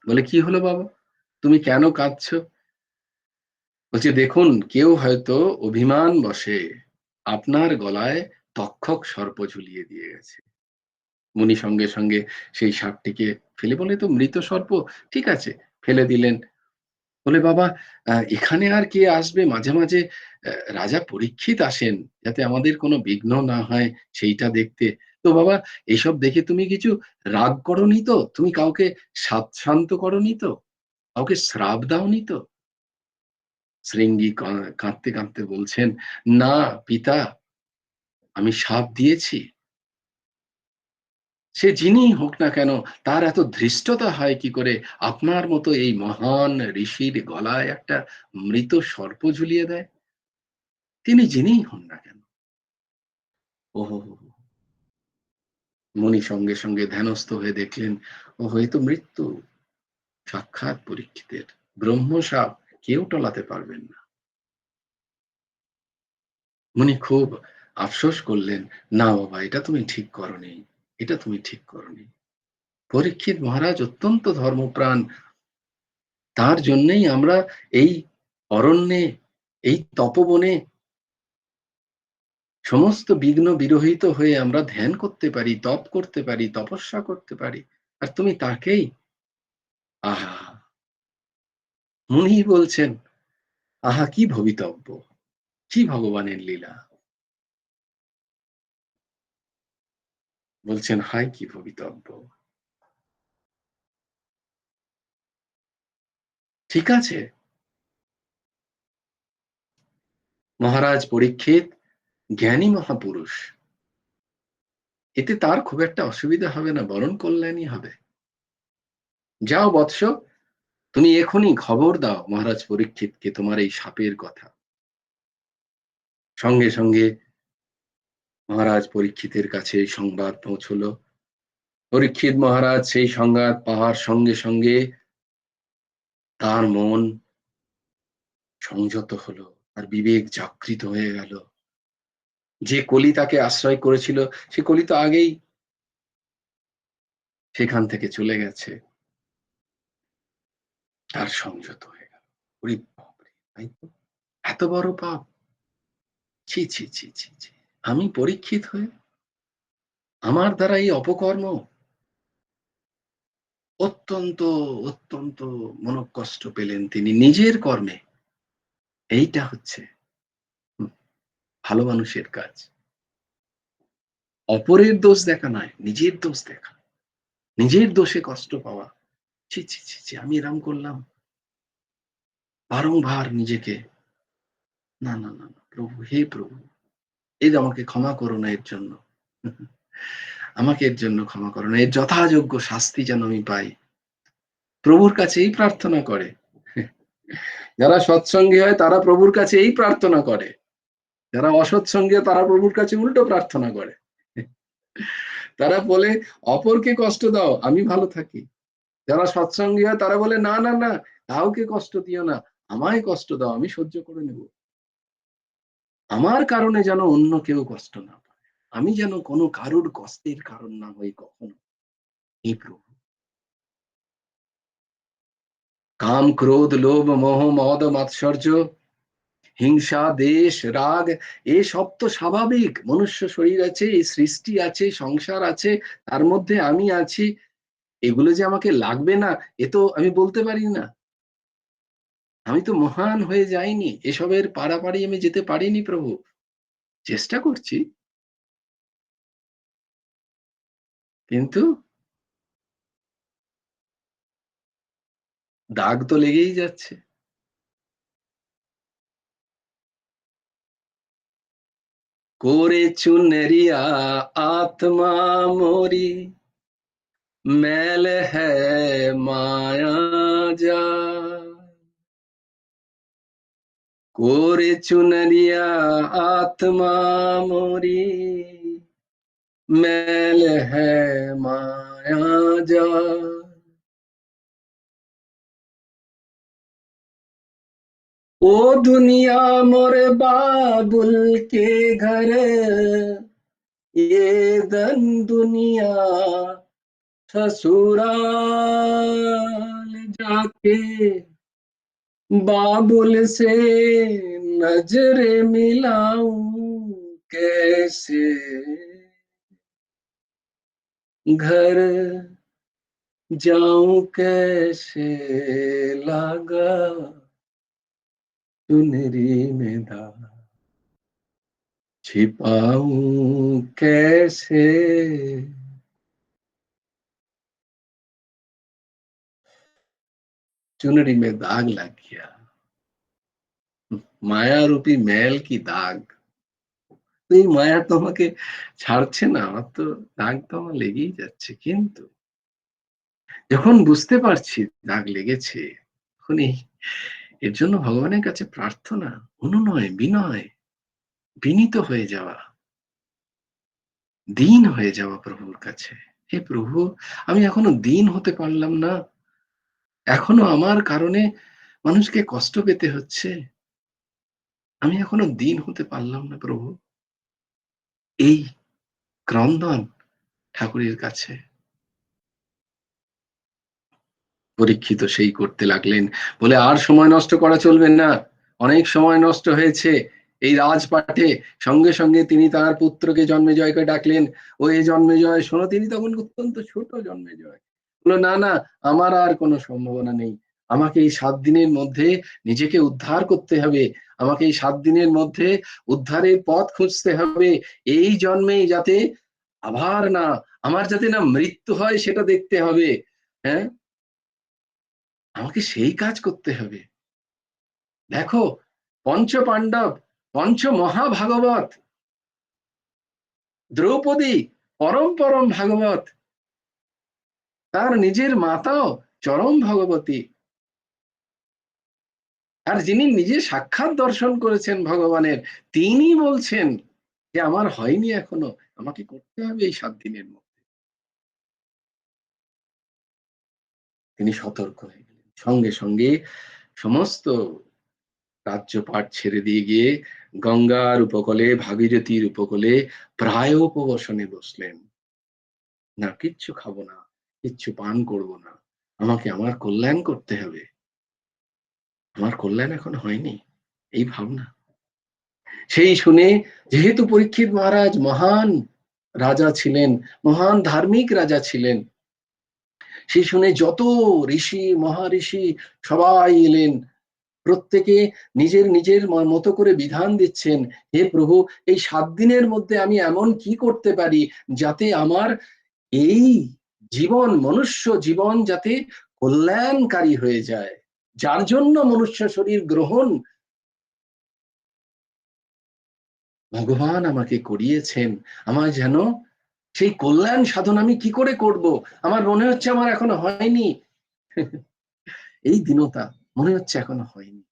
বলে, কি হলো বাবা, তুমি কেন কাঁদছো? বলছে, দেখুন, কেউ হয়তো অভিমান বশে আপনার গলায় তক্ষক সর্প ঝুলিয়ে দিয়ে গেছে। মুনি সঙ্গে সঙ্গে সেই সাপটিকে ফেলে, বলে, তো মৃত সর্প, ঠিক আছে, ফেলে দিলেন। বলে, বাবা, এখানে আর কে আসবে? মাঝে মাঝে রাজা পরীক্ষিত আসেন, যাতে আমাদের কোনো বিঘ্ন না হয় সেইটা দেখতে। তো বাবা, এইসব দেখে তুমি কিছু রাগ করনি তো? তুমি কাউকে শান্ত করনি তো? কাউকে শ্রাপ দাওনি তো? শৃঙ্গী কাঁদতে কাঁদতে বলছেন, না পিতা, আমি শাপ দিয়েছি। সে যিনিই হোক না কেন, তার এত ধৃষ্টতা হয় কি করে আপনার মতো এই মহান ঋষির গলায় একটা মৃত সর্প ঝুলিয়ে দেয়? তিনি যিনিই হন না কেন। ওহো, মুনি সঙ্গে সঙ্গে ধ্যানস্থ হয়ে দেখলেন, ওহো, এ তো মৃত্যু, সাক্ষাৎ পরীক্ষিতের ব্রহ্মশাপ, কেউ টলাতে পারবেন না। মুনি খুব আফসোস করলেন, না বাবা, এটা তুমি ঠিক করনি, এটা তুমি ঠিক করনি। পরীক্ষিত মহারাজ অত্যন্ত ধর্মপ্রাণ, তার জন্যই আমরা এই অরণ্যে, এই তপবনে সমস্ত বিঘ্ন বিরহিত হয়ে আমরা ধ্যান করতে পারি, তপ করতে পারি, তপস্যা করতে পারি। আর তুমি তাকেই, আহা, মুনি বলছেন, আহা কি ভবিতব্য, কি ভগবানের লীলা। বলছেন, হায় কি ভবিতব্য। ঠিক আছে, মহারাজ পরীক্ষিত জ্ঞানী মহাপুরুষ, এতে তার খুব একটা অসুবিধা হবে না, বরং কল্যাণই হবে। যাও বৎস, তুমি এখনই খবর দাও মহারাজ পরীক্ষিতকে তোমার এই সাপের কথা। সঙ্গে সঙ্গে মহারাজ পরীক্ষিতের কাছে এই সংবাদ পৌঁছলো। পরীক্ষিত মহারাজ সেই সংবাদ পাওয়ার সঙ্গে সঙ্গে তার মন সংযত হলো, তার বিবেক জাগৃত হয়ে গেল। যে কলি তাকে আশ্রয় করেছিল, সে কলি তো আগেই সেখান থেকে চলে গেছে। তার সংযত হয়ে গেল। ওরে বাপরে, তাই তো, এত বড় পাপ! ছি ছি ছি ছি ছি, আমি পরীক্ষিত হয়ে আমার দ্বারা এই অপকর্ম। অত্যন্ত অত্যন্ত মনোকষ্ট পেলেন তিনি নিজের কর্মে। এইটা হচ্ছে হুম, ভালো মানুষের কাজ। অপরের দোষ দেখা নয়, নিজের দোষ দেখা, নিজের দোষে কষ্ট পাওয়া। ছি ছি ছি ছি, আমি এরম করলাম। বারংবার নিজেকে, না না না না, প্রভু, হে প্রভু, এই যে আমাকে ক্ষমা করো না এর জন্য। আমাকে এর জন্য ক্ষমা করো না, এর যথাযোগ্য শাস্তি যেন আমি পাই। প্রভুর কাছে এই প্রার্থনা করে। যারা সৎসঙ্গী হয় তারা প্রভুর কাছে এই প্রার্থনা করে, যারা অসৎসঙ্গী হয় তারা প্রভুর কাছে উল্টো প্রার্থনা করে। তারা বলে অপরকে কষ্ট দাও, আমি ভালো থাকি। যারা সৎসঙ্গী হয় তারা বলে না না না, কাউকে কষ্ট দিও না, আমায় কষ্ট দাও, আমি সহ্য করে নেব। আমার কারণে যেন অন্য কেউ কষ্ট না পায়, আমি যেন কোনো কারুর কষ্টের কারণ না হই কখনো। এই প্রভু, কাম ক্রোধ লোভ মোহ মদ মাৎসর্য হিংসা দেশ রাগ, এসব তো স্বাভাবিক। মনুষ্য শরীর আছে, এই সৃষ্টি আছে, সংসার আছে, তার মধ্যে আমি আছি। এগুলো যে আমাকে লাগবে না, এ তো আমি বলতে পারি না। আমি তো মহান হয়ে যাইনি, এসবের পারাপারি আমি যেতে পারিনি প্রভু। চেষ্টা করছি, কিন্তু দাগ তো লেগেই যাচ্ছে। করে চুনরিয়া আত্মা মোরি, मैल है माया जा, कोरे चुनरिया आत्मा मोरी, मैल है माया जा। ओ दुनिया मोरे बाबुल के घर, ये दन दुनिया ससुराल जाके बाबुल से नजर मिलाऊं कैसे, घर जाऊं कैसे, लगा चुनरी में दाग, छिपाऊं कैसे। चुनरी में दाग लग गया, माया रूपी मैल की दाग। তো এই মায়া তো আমাকে ছাড়ছে না, আমার তো দাগ তো আমার লেগেই যাচ্ছে। কিন্তু যখন বুঝতে পারছি দাগ লেগেছে, তখন এর জন্য ভগবানের কাছে প্রার্থনা, অনুনয় বিনয়, বিনীত হয়ে যাওয়া, দীন হয়ে যাওয়া প্রভুর কাছে। হে প্রভু, আমি এখনো দীন হতে পারলাম না, এখনো আমার কারণে মানুষকে কষ্ট পেতে হচ্ছে, আমি এখনো দীন হতে পারলাম না প্রভু। এই ক্রন্দন ঠাকুরের কাছে। পরীক্ষিত সেই করতে লাগলেন, বলে আর সময় নষ্ট করা চলবে না, অনেক সময় নষ্ট হয়েছে এই রাজপাটে। সঙ্গে সঙ্গে তিনি তার পুত্রকে জন্মেজয়কে ডাকলেন। ও এ জন্মেজয় শোনো, তিনি তখন অত্যন্ত ছোট জন্মেজয়। বললো না না, আমার আর কোনো সম্ভাবনা নেই, আমাকে এই 7 দিনের মধ্যে নিজেকে উদ্ধার করতে হবে, আমাকে এই 7 দিনের মধ্যে উদ্ধারের পথ খুঁজতে হবে, এই জন্মেই যাতে আবার না, আমার যাতে না মৃত্যু হয় সেটা দেখতে হবে। হ্যাঁ, আমাকে সেই কাজ করতে হবে। দেখো, পঞ্চ পাণ্ডব, পঞ্চ মহাভাগবত, দ্রৌপদী পরম পরম ভাগবত, তার নিজের মাতাও চরম ভগবতী, আর যিনি নিজে সাক্ষাৎ দর্শন করেছেন ভগবানের, তিনি বলছেন যে আমার হয়নি এখনো, আমাকে করতে হবে এই 7 দিনের মধ্যে। তিনি সতর্ক হয়ে গেলেন, সঙ্গে সঙ্গে সমস্ত রাজ্যপাট ছেড়ে দিয়ে গিয়ে গঙ্গার উপকূলে, ভাগীরথীর উপকূলে প্রায় উপবসনে বসলেন। না, কিচ্ছু খাবো না, কিচ্ছু পান করব না, আমাকে আমার কল্যাণ করতে হবে, আমার কল্যাণ এখন হয়নি, এই ভাবনা। সেই শুনে, যেহেতু পরীক্ষিত মহারাজ মহান রাজা ছিলেন, মহান ধার্মিক রাজা ছিলেন, সেই শুনে যত ঋষি মহাঋষি সবাই এলেন, প্রত্যেকে নিজের নিজের মতো করে বিধান দিচ্ছেন। হে প্রভু, এই 7 দিনের মধ্যে আমি এমন কি করতে পারি যাতে আমার এই জীবন, মনুষ্য জীবন যাতে কল্যাণকারী হয়ে যায়, যার জন্য মনুষ্য শরীর গ্রহণ ভগবান আমাকে করিয়েছেন, আমার যেন সেই কল্যাণ সাধন আমি কি করে করব, আমার মনে হচ্ছে আমার এখনো হয়নি। এই দীনতা, মনে হচ্ছে এখনো হয়নি।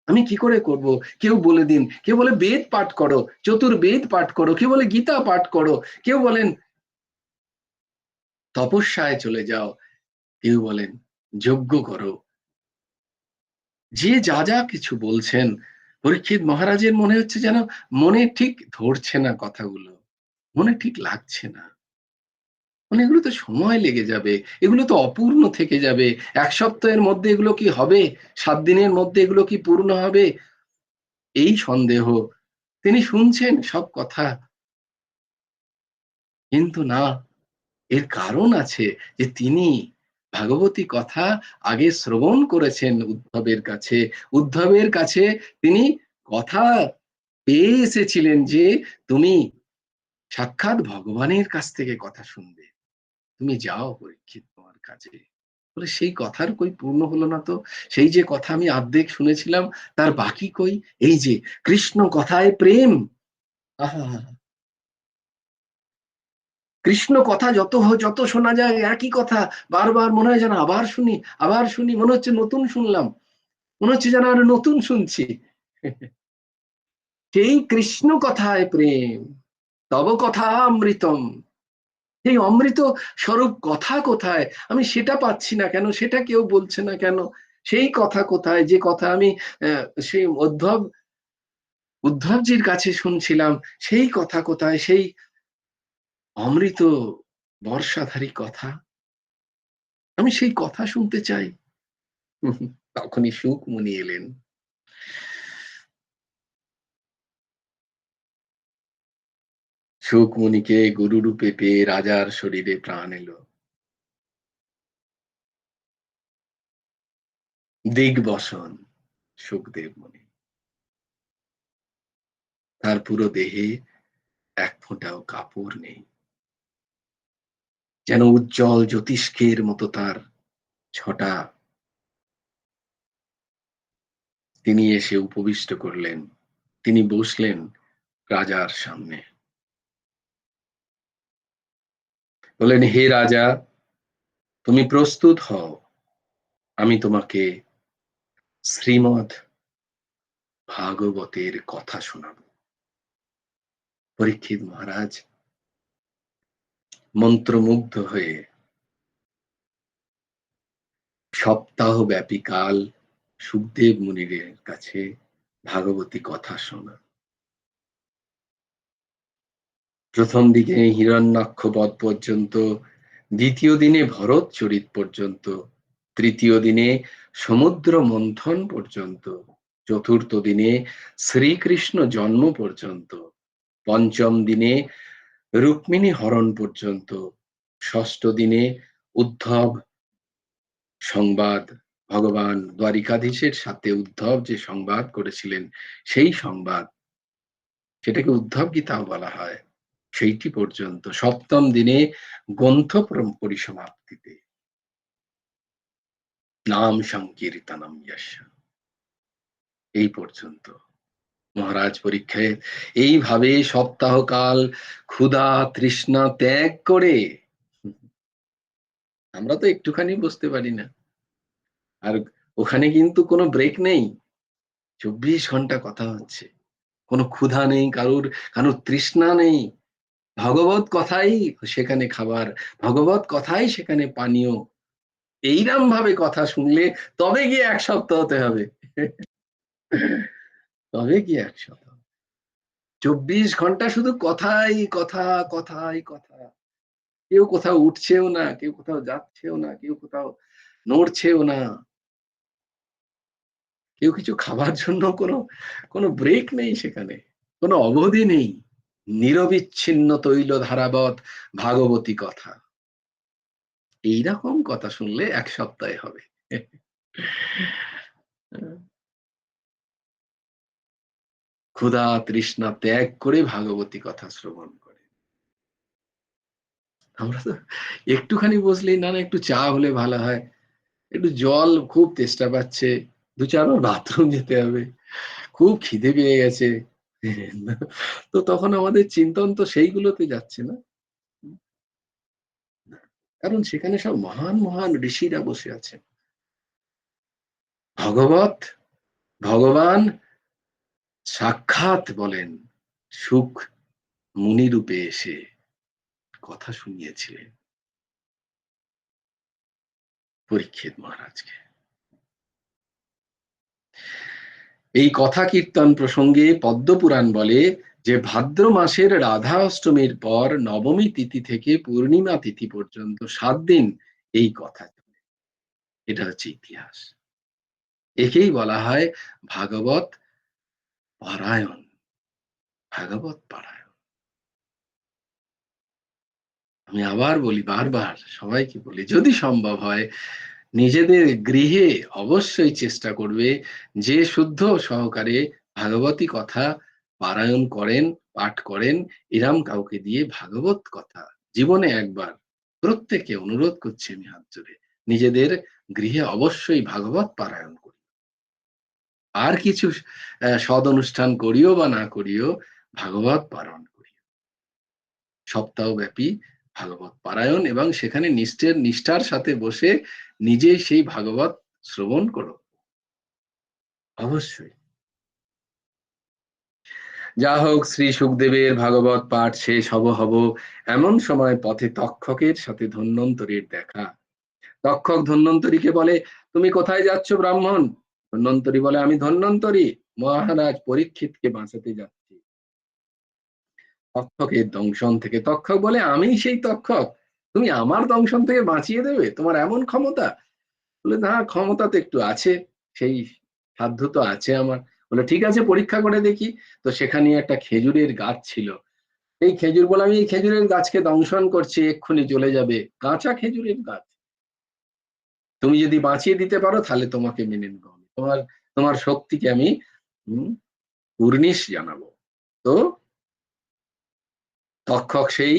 আমি কি করে করব? কেউ বলে দিন, কেউ বলে বেদ পাঠ করো, চতুর্বেদ পাঠ করো, কেউ বলে গীতা পাঠ করো, কেউ বলেন তপস্যায় চলে যাও, কেউ বলেন যজ্ঞ করো। যে যা যা কিছু বলছেন, পরীক্ষিত মহারাজের মনে হচ্ছে যেন মনে ঠিক ধরছে না কথাগুলো, মনে ঠিক লাগছে না। মানে এগুলো তো সময় লেগে যাবে, এগুলো তো অপূর্ণ থেকে যাবে। ১ সপ্তাহের মধ্যে এগুলো কি হবে? ৭ দিনের মধ্যে এগুলো কি পূর্ণ হবে? এই সন্দেহ। তিনি শুনছেন সব কথা, কিন্তু না, এর কারণ আছে যে তিনি ভাগবতী কথা আগে শ্রবণ করেছেন উদ্ধবের কাছে। উদ্ধবের কাছে তিনি কথা পেয়ে এসেছিলেন যে তুমি সাক্ষাৎ ভগবানের কাছ থেকে কথা শুনবে। তুমি যাও পরীক্ষিত তোমার কাজে। বলে সেই কথার কই পূর্ণ হলো না তো। সেই যে কথা আমি অর্ধেক শুনেছিলাম তার বাকি কই? এই যে কৃষ্ণ কথায় প্রেম। আহা! কৃষ্ণ কথা যত শোনা যায় একই কথা। বারবার মনে হয় যেন আবার শুনি, আবার শুনি। মনে হচ্ছে নতুন শুনলাম। মনে হচ্ছে যেন আরো নতুন শুনছি। সেই কৃষ্ণ কথায় প্রেম, তব কথা অমৃতম। সেই অমৃত স্বরূপ কথা কোথায়? আমি সেটা পাচ্ছি না কেন? সেটা কেউ বলছে না কেন? সেই কথা কোথায়? যে কথা আমি সেই উদ্ধবজির কাছে শুনছিলাম, সেই কথা কোথায়? সেই অমৃত বর্ষাধারী কথা। আমি সেই কথা শুনতে চাই। তখনই সুকমুনি এলেন। সুকমুনিকে গুরুরূপে পেয়ে রাজার শরীরে প্রাণ এলো। দিগ্বসন সুখদেব মুনি। তার পুরো দেহে এক ফোঁটাও কাপড় নেই। যেন উজ্জ্বল জ্যোতিষ্কের মতো তার ছটা। তিনি এসে উপবিষ্ট করলেন। তিনি বসলেন রাজার সামনে। বললেন, হে রাজা, তুমি প্রস্তুত হও। আমি তোমাকে শ্রীমদ্ ভাগবতের কথা শোনাবো। পরীক্ষিত মহারাজ মন্ত্রমুগ্ধ হয়ে সপ্তাহব্যাপী কাল সুখদেব মুনির কাছে ভাগবতী কথা শোনা। প্রথম দিকে হিরণ্যাক্ষ বধ পর্যন্ত, দ্বিতীয় দিনে ভরত চরিত পর্যন্ত, তৃতীয় দিনে সমুদ্র মন্থন পর্যন্ত, চতুর্থ দিনে শ্রীকৃষ্ণ জন্ম পর্যন্ত, পঞ্চম দিনে রুক্মিণী হরণ পর্যন্ত, ষষ্ঠ দিনে উদ্ধব সংবাদ, ভগবান দ্বারিকাধীশের সাথে উদ্ধব যে সংবাদ করেছিলেন সেই সংবাদ, সেটাকে উদ্ধব গীতাও বলা হয়, সেইটি পর্যন্ত। সপ্তম দিনে গ্রন্থ পরিসমাপ্তিতে নাম সংকীর্তনম যস্য, এই পর্যন্ত। মহারাজ পরীক্ষিত এইভাবে সপ্তাহকাল ক্ষুধা তৃষ্ণা ত্যাগ করে, আমরা তো একটুখানি বসতে পারি না। আর ওখানে কিন্তু কোনো ব্রেক নেই, ২৪ ঘন্টা কথা হচ্ছে। কোনো ক্ষুধা নেই, কারুর তৃষ্ণা নেই। ভগবত কথাই সেখানে খাবার, ভগবত কথাই সেখানে পানীয়। এইরম ভাবে কথা শুনলে তবে গিয়ে ১ সপ্তাহ হতে হবে। তবে গিয়ে ১ সপ্তাহ। ২৪ ঘন্টা শুধু কথাই কথা, কথাই কথা। কেউ কোথাও উঠছেও না, কেউ কোথাও যাচ্ছেও না, কেউ কোথাও নড়ছেও না। কেউ কিছু খাবার জন্য কোনো ব্রেক নেই সেখানে। কোনো অবধি নেই। নিরবিচ্ছিন্ন তৈল ধারাবৎ ভাগবতী কথা। এইরকম কথা শুনলে ১ সপ্তাহে হবে। ক্ষুধা তৃষ্ণা ত্যাগ করে ভাগবতী কথা শ্রবণ করে। আমরা তো একটুখানি বসলেই না একটু চা হলে ভালো হয়, একটু জল, খুব তেষ্টা পাচ্ছে, ২-৪ বার বাথরুম যেতে হবে, খুব খিদে পেয়ে গেছে। তো তখন আমাদের চিন্তন তো সেইগুলোতে যাচ্ছে না। কারণ সেখানে সব মহান মহান ঋষিরা বসে আছেন। ভগবত ভগবান সাক্ষাৎ বলেন সুখ মুনি রূপে এসে কথা শুনিয়েছিলেন পরীক্ষিত মহারাজকে। এই কথা কীর্তন প্রসঙ্গে পদ্মপুরাণ বলে যে ভাদ্র মাসের রাধা অষ্টমীর পর নবমী তিথি থেকে পূর্ণিমা তিথি পর্যন্ত ৭ দিন এই কথা চলে। এটা হচ্ছে ইতিহাস। একেই বলা হয় ভাগবত পারায়ণ, ভাগবত পারায়ণ। আমি আবার বলি, বারবার সবাইকে বলি, যদি সম্ভব হয় নিজেদের গৃহে অবশ্যই চেষ্টা করবে যে শুদ্ধ সহকারে ভাগবতী কথা পারায়ণ করেন, পাঠ করেন, এরম কাউকে দিয়ে ভাগবত কথা জীবনে একবার, প্রত্যেকে অনুরোধ করছি আমি হাত জোড়ে, নিজেদের গৃহে অবশ্যই ভাগবত পারায়ণ করি। আর কিছু সদ অনুষ্ঠান করিও বা না করিও, ভাগবত পারায়ণ করি। সপ্তাহব্যাপী ভাগবত পারায়ণ, এবং সেখানে নিষ্ঠার সাথে বসে নিজেই সেই ভাগবত শ্রবণ করো অবশ্যই। যা হোক, শ্রী সুখদেবের ভাগবত পাঠ শেষ হব এমন সময় পথে তক্ষকের সাথে ধন্বন্তরীর দেখা। তক্ষক ধন্বন্তরীকে বলে, তুমি কোথায় যাচ্ছ ব্রাহ্মণ? ধন্বন্তরী বলে, আমি ধন্বন্তরী মহারাজ পরীক্ষিতকে বাঁচাতে যাচ্ছি তক্ষকের দংশন থেকে। তক্ষক বলে, আমি সেই তক্ষক, তুমি আমার দংশন থেকে বাঁচিয়ে দেবে, তোমার এমন ক্ষমতা? বলে, না, ক্ষমতা তো একটু আছে, সেই সাধ্য তো আছে আমার। বলে, ঠিক আছে, পরীক্ষা করে দেখি। তো সেখানে একটা খেজুরের গাছ ছিল। এই খেজুর বলে, আমি এই খেজুরের গাছকে দংশন করছি, এক্ষুনি চলে যাবে, কাঁচা খেজুরের গাছ। তুমি যদি বাঁচিয়ে দিতে পারো তাহলে তোমাকে মেনে নেবো, তোমার তোমার শক্তিকে আমি কুর্নিশ জানাবো। তো তক্ষক সেই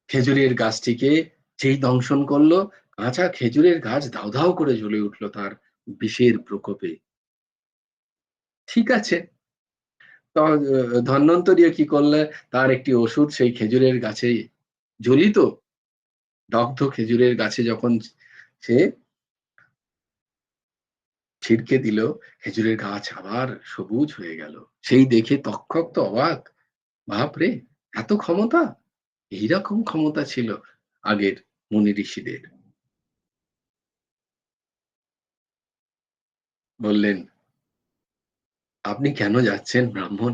খেজুরের গাছটিকে যেই দংশন করলো, কাঁচা খেজুরের গাছ দাউ দাউ করে জ্বলে উঠলো তার বিষের প্রকোপে। ঠিক আছে, ধন্বন্তরী কি করলে, তার একটি ওষুধ সেই খেজুরের গাছে, জ্বলিত দগ্ধ খেজুরের গাছে যখন সে ছিটকে দিল, খেজুরের গাছ আবার সবুজ হয়ে গেল। সেই দেখে তক্ষক তো অবাক, বাপরে, এত ক্ষমতা! এইরকম ক্ষমতা ছিল আগের মুনি ঋষিদের। বললেন, আপনি কেন যাচ্ছেন ব্রাহ্মণ?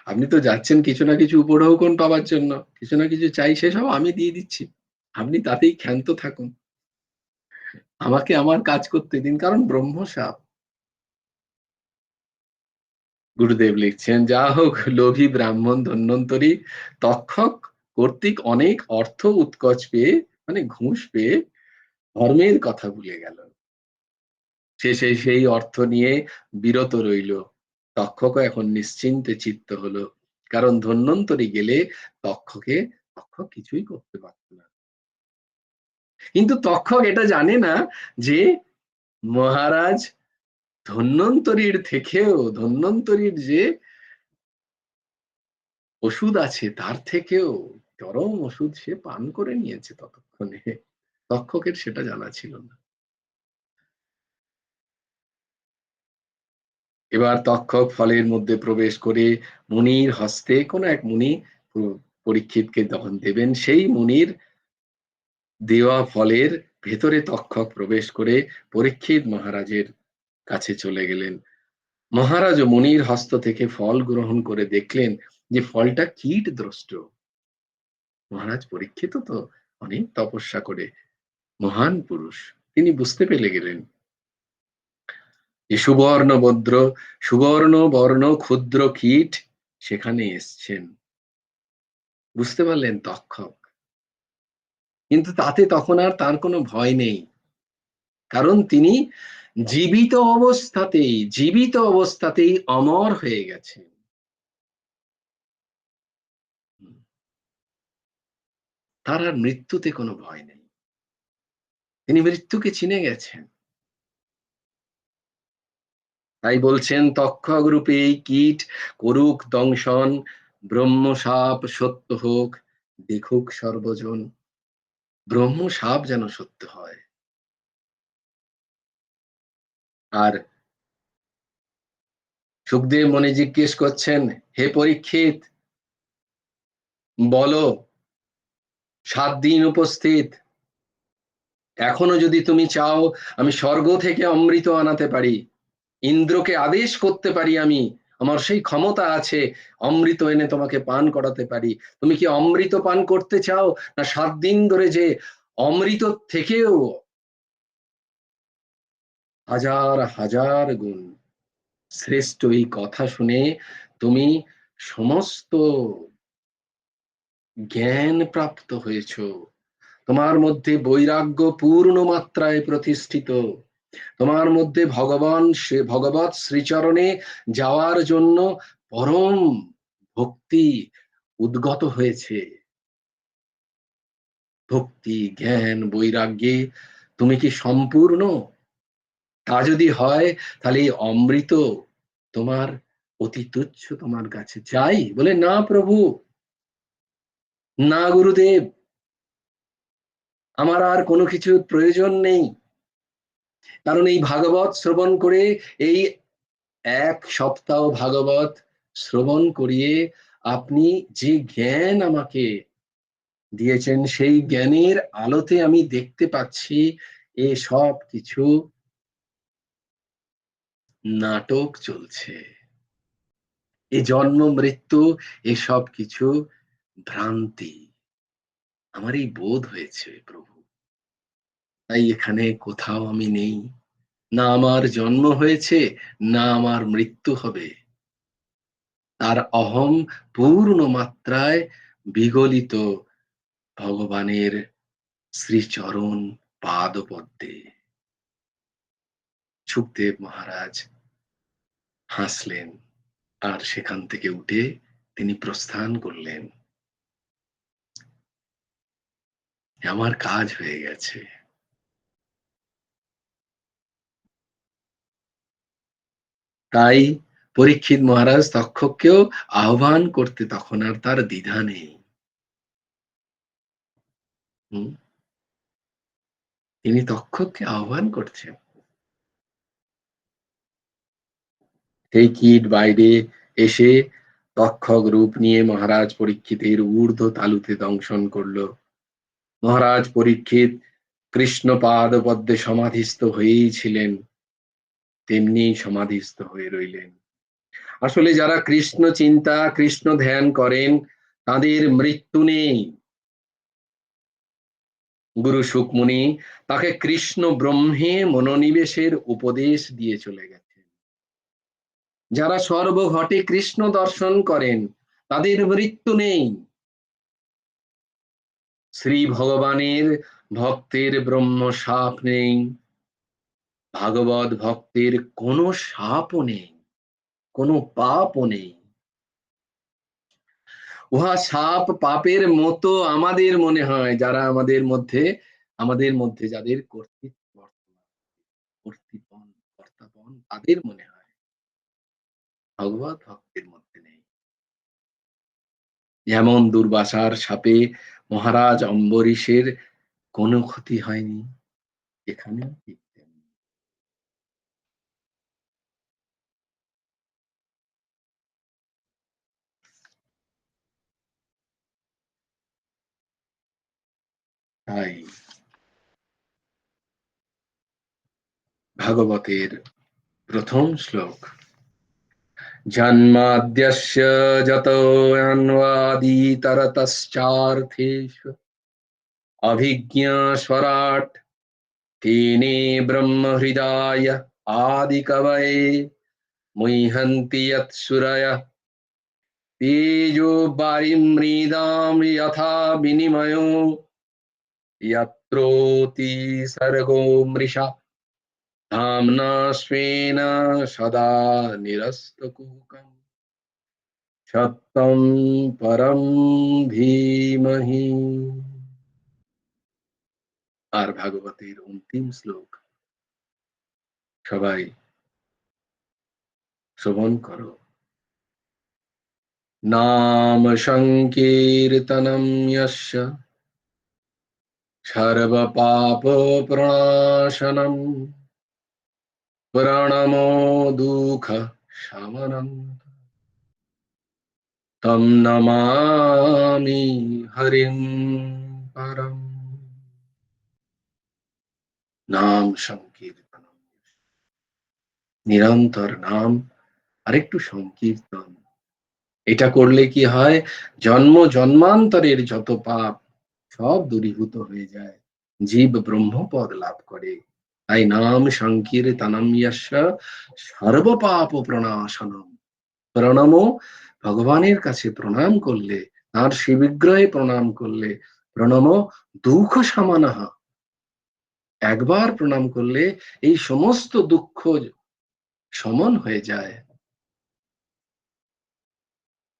আপনি তো যাচ্ছেন কিছু না কিছু উপঢৌকন পাওয়ার জন্য, কিছু না কিছু চাই, সেসব আমি দিয়ে দিচ্ছি, আপনি তাতেই ক্ষান্ত থাকুন, আমাকে আমার কাজ করতে দিন, কারণ ব্রহ্মশাপ। গুরুদেব লিখছেন, যা হোক, লোভী ব্রাহ্মণ ধন্বন্তরী তক্ষক কর্তৃক অনেক অর্থ উৎকোচ পেয়ে, মানে ঘুষ পেয়ে, ধর্মের কথা ভুলে গেল। সে সেই অর্থ নিয়ে বিরত রইল। তক্ষকও এখন নিশ্চিন্তে চিত্ত হলো, কারণ ধন্বন্তরী গেলে তক্ষক কিছুই করতে পারত না। কিন্তু তক্ষক এটা জানে না যে মহারাজ ধন্বন্তরীর থেকেও, ধন্বন্তরীর যে ওষুধ আছে তার থেকেও চরম ওষুধ সে পান করে নিয়েছে ততক্ষণে। তক্ষকের সেটা জানা ছিল না। এবার তক্ষক ফলের মধ্যে প্রবেশ করে মুনির হস্তে, কোন এক মুনি পরীক্ষিতকে যখন দেবেন, সেই মুনির দেওয়া ফলের ভেতরে তক্ষক প্রবেশ করে পরীক্ষিত মহারাজের কাছে চলে গেলেন। মহারাজ মুনির হস্ত থেকে ফল গ্রহণ করে দেখলেন যে ফলটা কীটদ্রষ্ট। মহারাজ পরীক্ষিত তো অনেক তপস্যা করে মহান পুরুষ, তিনি বুঝতে পেরে গেলেন যে সুবর্ণ বর্ণ ক্ষুদ্র কীট সেখানে এসছেন। বুঝতে পারলেন তক্ষক, কিন্তু তাতে তখন আর তার কোনো ভয় নেই, কারণ তিনি জীবিত অবস্থাতেই অমর হয়ে গেছেন। তার আর মৃত্যুতে কোনো ভয় নেই, তিনি মৃত্যুকে চিনে গেছেন। তাই বলছেন, তক্ষক রূপে এই কীট করুক দংশন, ব্রহ্ম সাপ সত্য হোক, দেখুক সর্বজন। ব্রহ্ম সাপ যেন সত্য হয়, আর সুখদেব মনে জিজ্ঞেস করছেন, হে পরীক্ষিত, বলো, 7 দিন উপস্থিত, এখনো যদি তুমি চাও আমি স্বর্গ থেকে অমৃত আনাতে পারি, ইন্দ্রকে আদেশ করতে পারি, আমি আমার সেই ক্ষমতা আছে, অমৃত এনে তোমাকে পান করাতে পারি। তুমি কি অমৃত পান করতে চাও, না 7 দিন ধরে যে অমৃত থেকেও হাজার হাজার গুণ শ্রেষ্ঠ এই কথা শুনে তুমি সমস্ত জ্ঞান প্রাপ্ত হয়েছো, তোমার মধ্যে বৈরাগ্য পূর্ণ মাত্রায় প্রতিষ্ঠিত, তোমার মধ্যে ভগবৎ শ্রীচরণে যাওয়ার জন্য পরম ভক্তি উদ্গত হয়েছে। ভক্তি, জ্ঞান, বৈরাগ্যে তুমি কি সম্পূর্ণ? তা যদি হয় তাহলে এই অমৃত তোমার অতি তুচ্ছ তোমার কাছে চাই? বলে, না প্রভু, না গুরুদেব, আমার আর কোনো কিছুর প্রয়োজন নেই। কারণ এই ভাগবত শ্রবণ করে, এই 1 সপ্তাহ ভাগবত শ্রবণ করিয়ে আপনি যে জ্ঞান আমাকে দিয়েছেন, সেই জ্ঞানের আলোতে আমি দেখতে পাচ্ছি এ সব কিছু নাটক চলছে, এ জন্ম মৃত্যু, এসব কিছু ভ্রান্তি। আমার এই বোধ হয়েছে প্রভু, তাই এখানে কোথাও আমি নেই, না আমার জন্ম হয়েছে, না আমার মৃত্যু হবে। তার অহং পূর্ণ মাত্রায় বিগলিত ভগবানের শ্রীচরণ পাদপদ্মে। সুখদেব মহারাজ হাসলেন, আর সেখান থেকে উঠে তিনি প্রস্থান করলেন। আমার কাজ হয়ে গেছে। তাই পরীক্ষিত মহারাজ তক্ষককেও আহ্বান করতে তখন আর তার দ্বিধা নেই। হুম, তিনি তক্ষককে আহ্বান করছেন। সেই কীট বাইরে এসে তক্ষক রূপ নিয়ে মহারাজ পরীক্ষিতের ঊর্ধ্ব তালুতে দংশন করলো। মহারাজ পরীক্ষিত কৃষ্ণ পাদ পদ্মে সমাধিস্থ হয়েই ছিলেন, তেমনি সমাধিস্থ হয়ে রইলেন। আসলে যারা কৃষ্ণ চিন্তা, কৃষ্ণ ধ্যান করেন, তাদের মৃত্যু নেই। গুরু শুকমুনি তাকে কৃষ্ণ ব্রহ্মে মনোনিবেশের উপদেশ দিয়ে চলে গেছেন। যারা সর্বঘটে কৃষ্ণ দর্শন করেন, তাদের মৃত্যু নেই। শ্রী ভগবানের ভক্তের ব্রহ্ম সাপ নেই, ভাগবত ভক্তের কোনো সাপও নেই, কোনো পাপও নেই। উহা সাপ পাপের মতো আমাদের মনে হয়, যারা আমাদের মধ্যে যাদের কর্তাপন তাদের মনে হয়, ভগবত ভক্তের মধ্যে নেই। যেমন দুর্বাসার সাপে মহারাজ অম্বরীশের কোনো ক্ষতি হয়নি, এখানেও ঠিক তেমনি। তাই ভাগবতের প্রথম শ্লোক, জন্মাদ্যস্য যতোऽন্বাদিতরতশ্চার্থেষু অভিজ্ঞস্বরাট तेने ब्रह्म हृदय आदि कवये मुह्यन्ति यत्सुरयः तेजो वारिमृदां यथा विनिमयो यत्रोति सर्गो मृषा धाम्ना स्वेन सदा निरस्तकुहकम् सत्यं परं धीमहि। আর ভাগবতের অন্তিম শ্লোক সবাই শ্রবণ করো। नाम संकीर्तनं यस्य सर्वपापप्रणाशनं प्रणमो दुःख সামানন্ত তম নমামি হরিম পরম। নাম সংকীর্তন, নিরন্তর নাম আর একটু সংকীর্তন, এটা করলে কি হয়, জন্ম জন্মান্তরের যত পাপ সব দূরীভূত হয়ে যায়, জীব ব্রহ্মপদ লাভ করে। তাই নাম সংকীর্তনম যস্য সর্ব পাপ প্রণাশনম। প্রণামো, ভগবানের কাছে প্রণাম করলে, তার শিববিগ্রহে প্রণাম করলে, প্রণামো দুঃখ সমানঃ, একবার প্রণাম করলে এই সমস্ত দুঃখ শমন হয়ে যায়।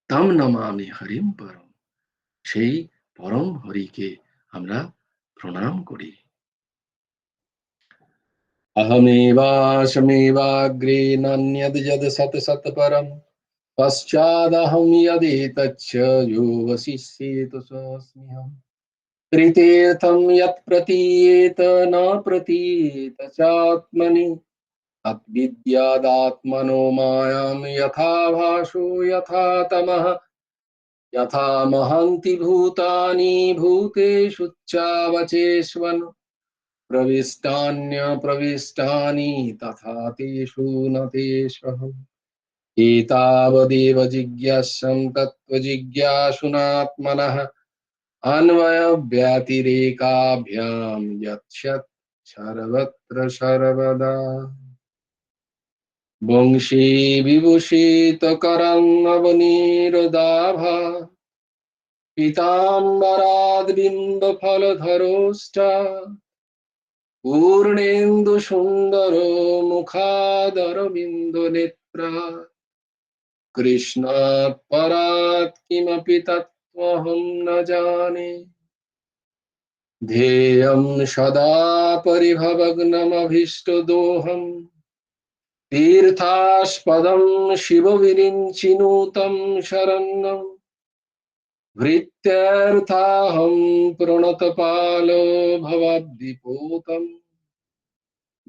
তাম নমামি হরিম পরম, সেই পরম হরিকে আমরা প্রণাম করি। अहमेवाशमेवाग्रे नान्यद् यद् सत् सत् परम् पश्चादहं यदेतच्च यो वसिष्येत सोऽस्म्यहम्। कृतेर्थं यत् प्रतीयेत न प्रतीयेत चात्मनि, तद्विद्यादात्मनो मायां यथा भासो यथा तमः। यथा महन्ति भूतानि भूतेषु चावचेष्वन्, प्रविष्टान्यप्रविष्टानि तथा तेषु न तेष्वहम्। एतावदेव जिज्ञास्यं तत्त्वजिज्ञासुनात्मनः अन्वयव्यतिरेकाभ्यां यच्छत् सर्वत्र सर्वदा। वंशी विभूषितकरन्नवनीरोदाभा पीताम्बराद्बिम्बफलधरोष्टा पूर्णेन्दुसुन्दरो मुखादरविन्दनेत्रा। कृष्णात् परात् किमपि तत्त्वहं न जाने, ध्येयं सदा परिभवग्नमभीष्टदोहम्। तीर्थास्पदं शिवविरिञ्चिनुतं शरण्यं, भृत्यर्थाहं प्रणतपालो भवाब्धिपोतम्।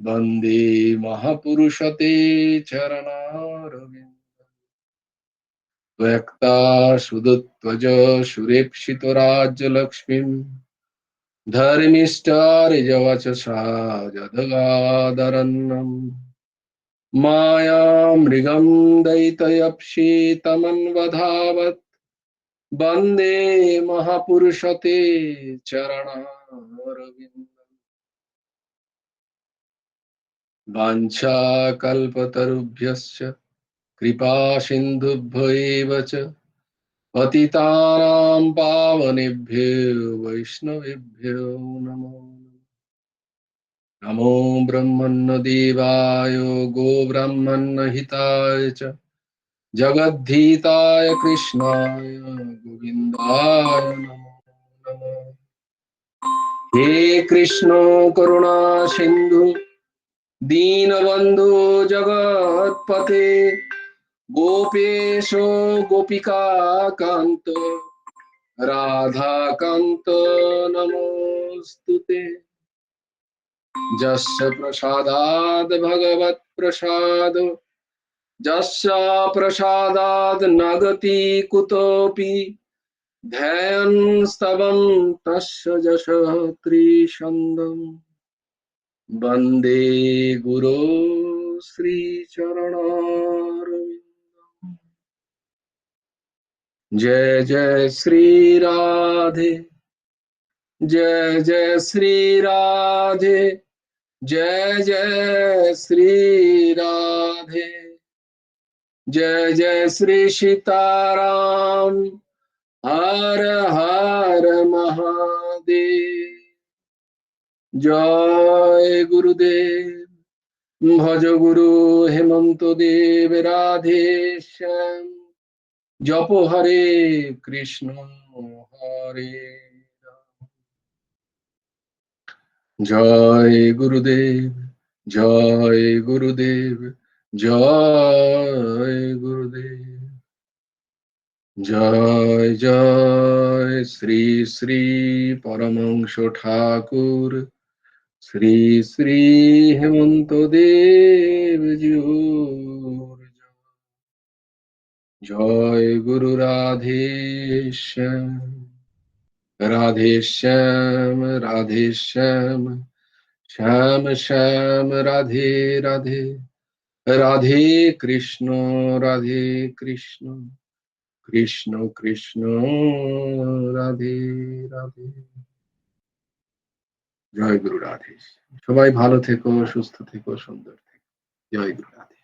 वन्दे महापुरुषते चरणारविन्दम्। त्वक्ता सुदत्वज सुरेप्सितराज्यलक्ष्मीम्, धर्मिष्ठार्यवचसा जदगादरन्नम्। मायामृगं दयितयप्सितमन्वधावत्, वन्दे महापुरुषते चरणारविन्दम्। वाञ्छाकल्पतरुभ्यश्च कृपा सिन्धुभ्यो एव च पतितानां पावनेभ्यो वैष्णवेभ्यो नमो नमो। ब्रह्मण्य देवाय गो ब्राह्मण्य हिताय च जगद्धिताय कृष्णाय गोविन्दाय नमो नमः। हे कृष्ण करुणा सिन्धु दीनबन्धु जगत्पते, गोपेश गोपिका कान्त राधा कान्त नमोस्तुते। जस्य प्रसादाद् भगवत् प्रसाद, जस्य प्रसादाद् न गति कुतोऽपि, ध्यान स्तवं तस्य जशः त्रिशन्दम्। वन्दे गुरो श्रीचरणारविन्दम्। जय जय श्री राधे, जय जय श्री राधे, जय जय श्री राधे, जय जय श्री सीताराम, हर हर महादेव। जय गुरुदेव, भज गुरु हेमंत देव राधे श्याम। जप हरे कृष्ण हरे राम। जय गुरुदेव, जय गुरुदेव, जय गुरुदेव। जय जय श्री श्री परमहंस ठाकुर श्री श्री हेमंत देव जी। জয় গুরু রাধে শ্যাম, রাধে শ্যাম, রাধে শ্যাম, শ্যাম শ্যাম রাধে রাধে, রাধে কৃষ্ণ, রাধে কৃষ্ণ, কৃষ্ণ কৃষ্ণ, রাধে রাধে। জয় গুরু রাধে। সবাই ভালো থেকো, সুস্থ থেকো, সুন্দর থেকো। জয় গুরু রাধে।